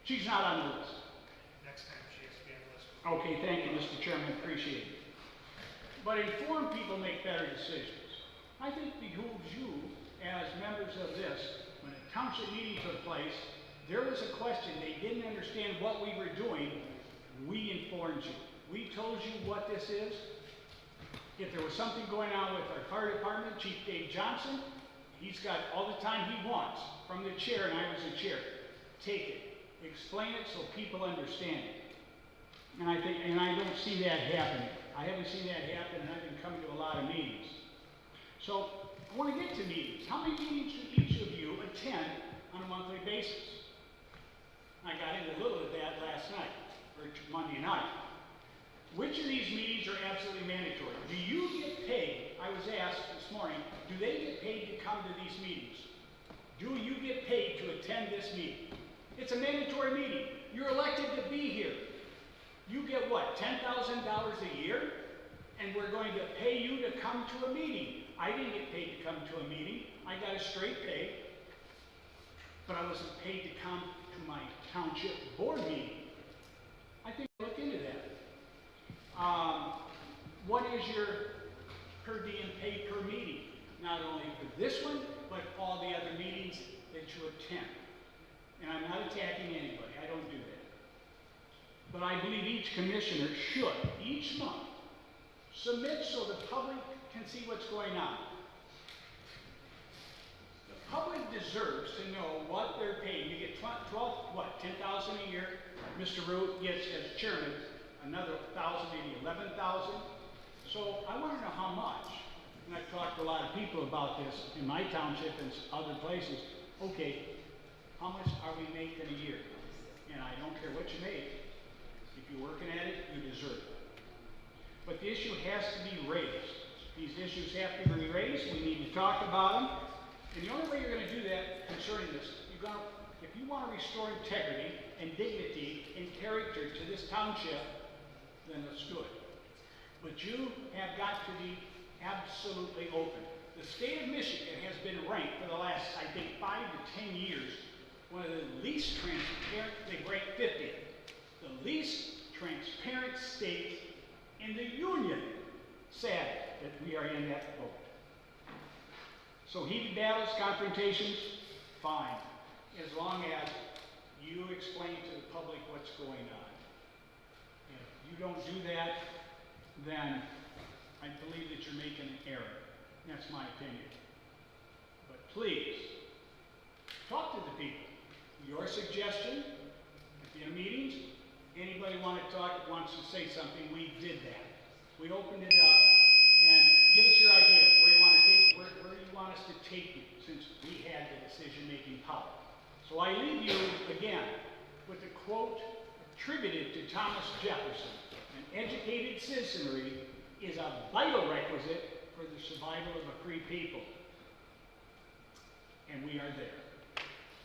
A: She's not on the list.
R: Next time she has to be on the list.
A: Okay, thank you, Mr. Chairman, appreciate it. But informed people make better decisions. I think it behooves you, as members of this, when a township meeting took place, there was a question, they didn't understand what we were doing, we informed you. We told you what this is. If there was something going on with our fire department, Chief Dave Johnson, he's got all the time he wants from the chair, and I was the chair. Take it. Explain it so people understand it. And I don't see that happening. I haven't seen that happen, and I've been coming to a lot of meetings. So, I want to get to meetings. How many meetings do each of you attend on a monthly basis? I got into a little of that last night, or Monday night. Which of these meetings are absolutely mandatory? Do you get paid? I was asked this morning, do they get paid to come to these meetings? Do you get paid to attend this meeting? It's a mandatory meeting. You're elected to be here. You get what, $10,000 a year? And we're going to pay you to come to a meeting. I didn't get paid to come to a meeting. I got a straight pay. But I wasn't paid to come to my township board meeting. I think we'll look into that. What is your per diem pay per meeting? Not only for this one, but all the other meetings that you attend. And I'm not attacking anybody, I don't do that. But I believe each commissioner should, each month, submit so the public can see what's going on. The public deserves to know what they're paid. You get 10,000 a year. Mr. Root gets, as chairman, another 1,000, maybe 11,000. So I want to know how much. And I've talked to a lot of people about this in my township and other places. Okay, how much are we making a year? And I don't care what you make. If you're working at it, you deserve it. But the issue has to be raised. These issues have to be raised. We need to talk about them. And the only way you're going to do that concerning this, if you want to restore integrity and dignity and character to this township, then let's do it. But you have got to be absolutely open. The state of Michigan has been ranked for the last, I think, 5 to 10 years, one of the least transparent, they ranked 50th, the least transparent states in the union. Sad that we are in that boat. So heated battles, confrontations, fine, as long as you explain to the public what's going on. If you don't do that, then I believe that you're making an error. That's my opinion. But please, talk to the people. Your suggestion, at the meetings, anybody want to talk, wants to say something, we did that. We opened it up, and give us your ideas, where you want to take, where you want us to take you, since we had the decision-making power. So I leave you, again, with a quote attributed to Thomas Jefferson: "An educated citizenry is a vital requisite for the survival of a free people." And we are there.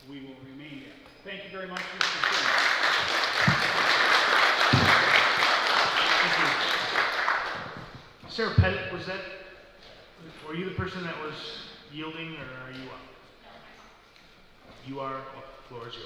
A: We will remain there. Thank you very much, Mr. Chairman. Sarah Pettit, were you the person that was yielding, or are you up? You are. The floor is yours.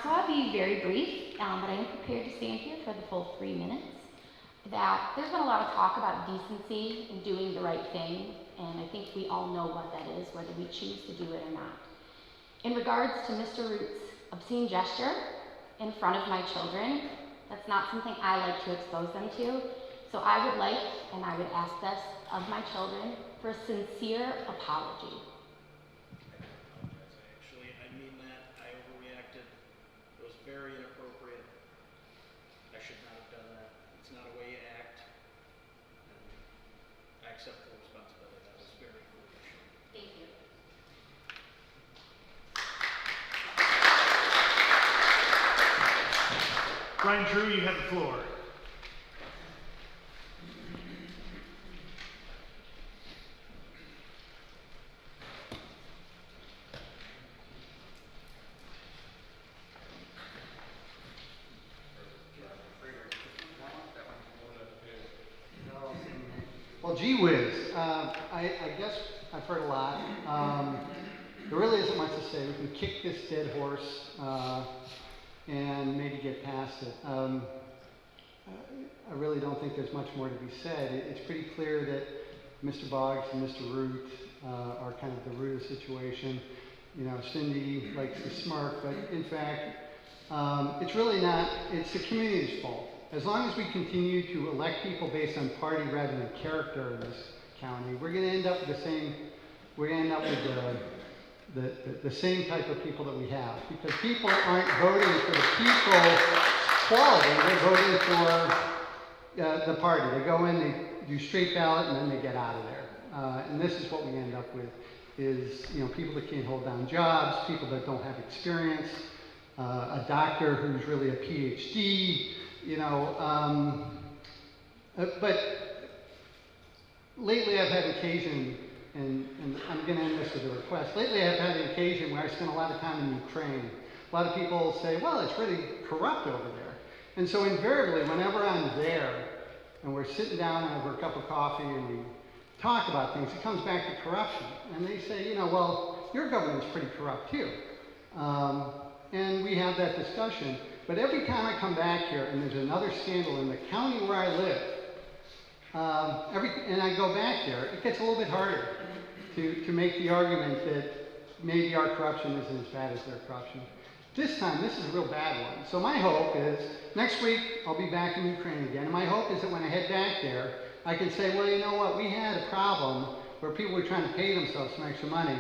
S: So I'll be very brief, but I am prepared to stand here for the full 3 minutes. That there's been a lot of talk about decency and doing the right thing, and I think we all know what that is, whether we choose to do it or not. In regards to Mr. Root's obscene gesture in front of my children, that's not something I like to expose them to. So I would like, and I would ask this of my children, for a sincere apology.
N: Actually, I mean that. I overreacted. It was very inappropriate. I should not have done that. It's not a way you act. And I accept the responsibility. That was very foolish.
S: Thank you.
A: Brian Drew, you have the floor.
T: Well, gee whiz. I guess I've heard a lot. There really isn't much to say. We can kick this dead horse and maybe get past it. I really don't think there's much more to be said. It's pretty clear that Mr. Boggs and Mr. Root are kind of the root of the situation. You know, Cindy likes to smirk, but in fact, it's really not, it's the community's fault. As long as we continue to elect people based on party rather than character in this county, we're going to end up with the same, we're going to end up with the same type of people that we have. Because people aren't voting for the people's quality, they're voting for the party. They go in, they do straight ballot, and then they get out of there. And this is what we end up with, is, you know, people that can't hold down jobs, people that don't have experience, a doctor who's really a PhD, you know, but lately I've had occasion, and I'm going to end this with a request. Lately I've had an occasion where I spent a lot of time in Ukraine. A lot of people say, well, it's really corrupt over there. And so invariably, whenever I'm there, and we're sitting down over a cup of coffee and we talk about things, it comes back to corruption. And they say, you know, well, your government's pretty corrupt too. And we have that discussion. But every time I come back here and there's another scandal in the county where I live, and I go back there, it gets a little bit harder to make the argument that maybe our corruption isn't as bad as their corruption. This time, this is a real bad one. So my hope is, next week, I'll be back in Ukraine again, and my hope is that when I head back there, I can say, well, you know what, we had a problem where people were trying to pay themselves some extra money,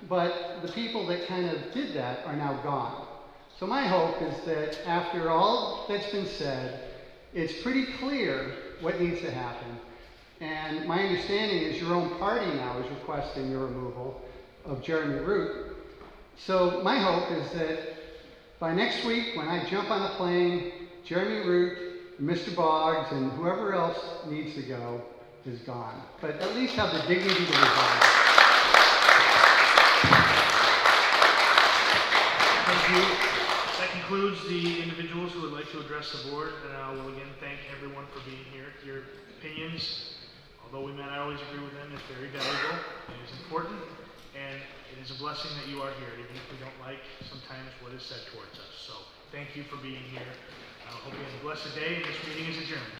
T: but the people that kind of did that are now gone. So my hope is that after all that's been said, it's pretty clear what needs to happen. And my understanding is your own party now is requesting your removal of Jeremy Root. So my hope is that by next week, when I jump on the plane, Jeremy Root, Mr. Boggs, and whoever else needs to go is gone. But at least have the dignity to resign.
A: Thank you. That concludes the individuals who would like to address the board. And I will again thank everyone for being here. Your opinions, although we may not always agree with them, is very valuable and is important. And it is a blessing that you are here, even if we don't like sometimes what is said towards us. So thank you for being here. I hope you have a blessed day, and this meeting is adjourned.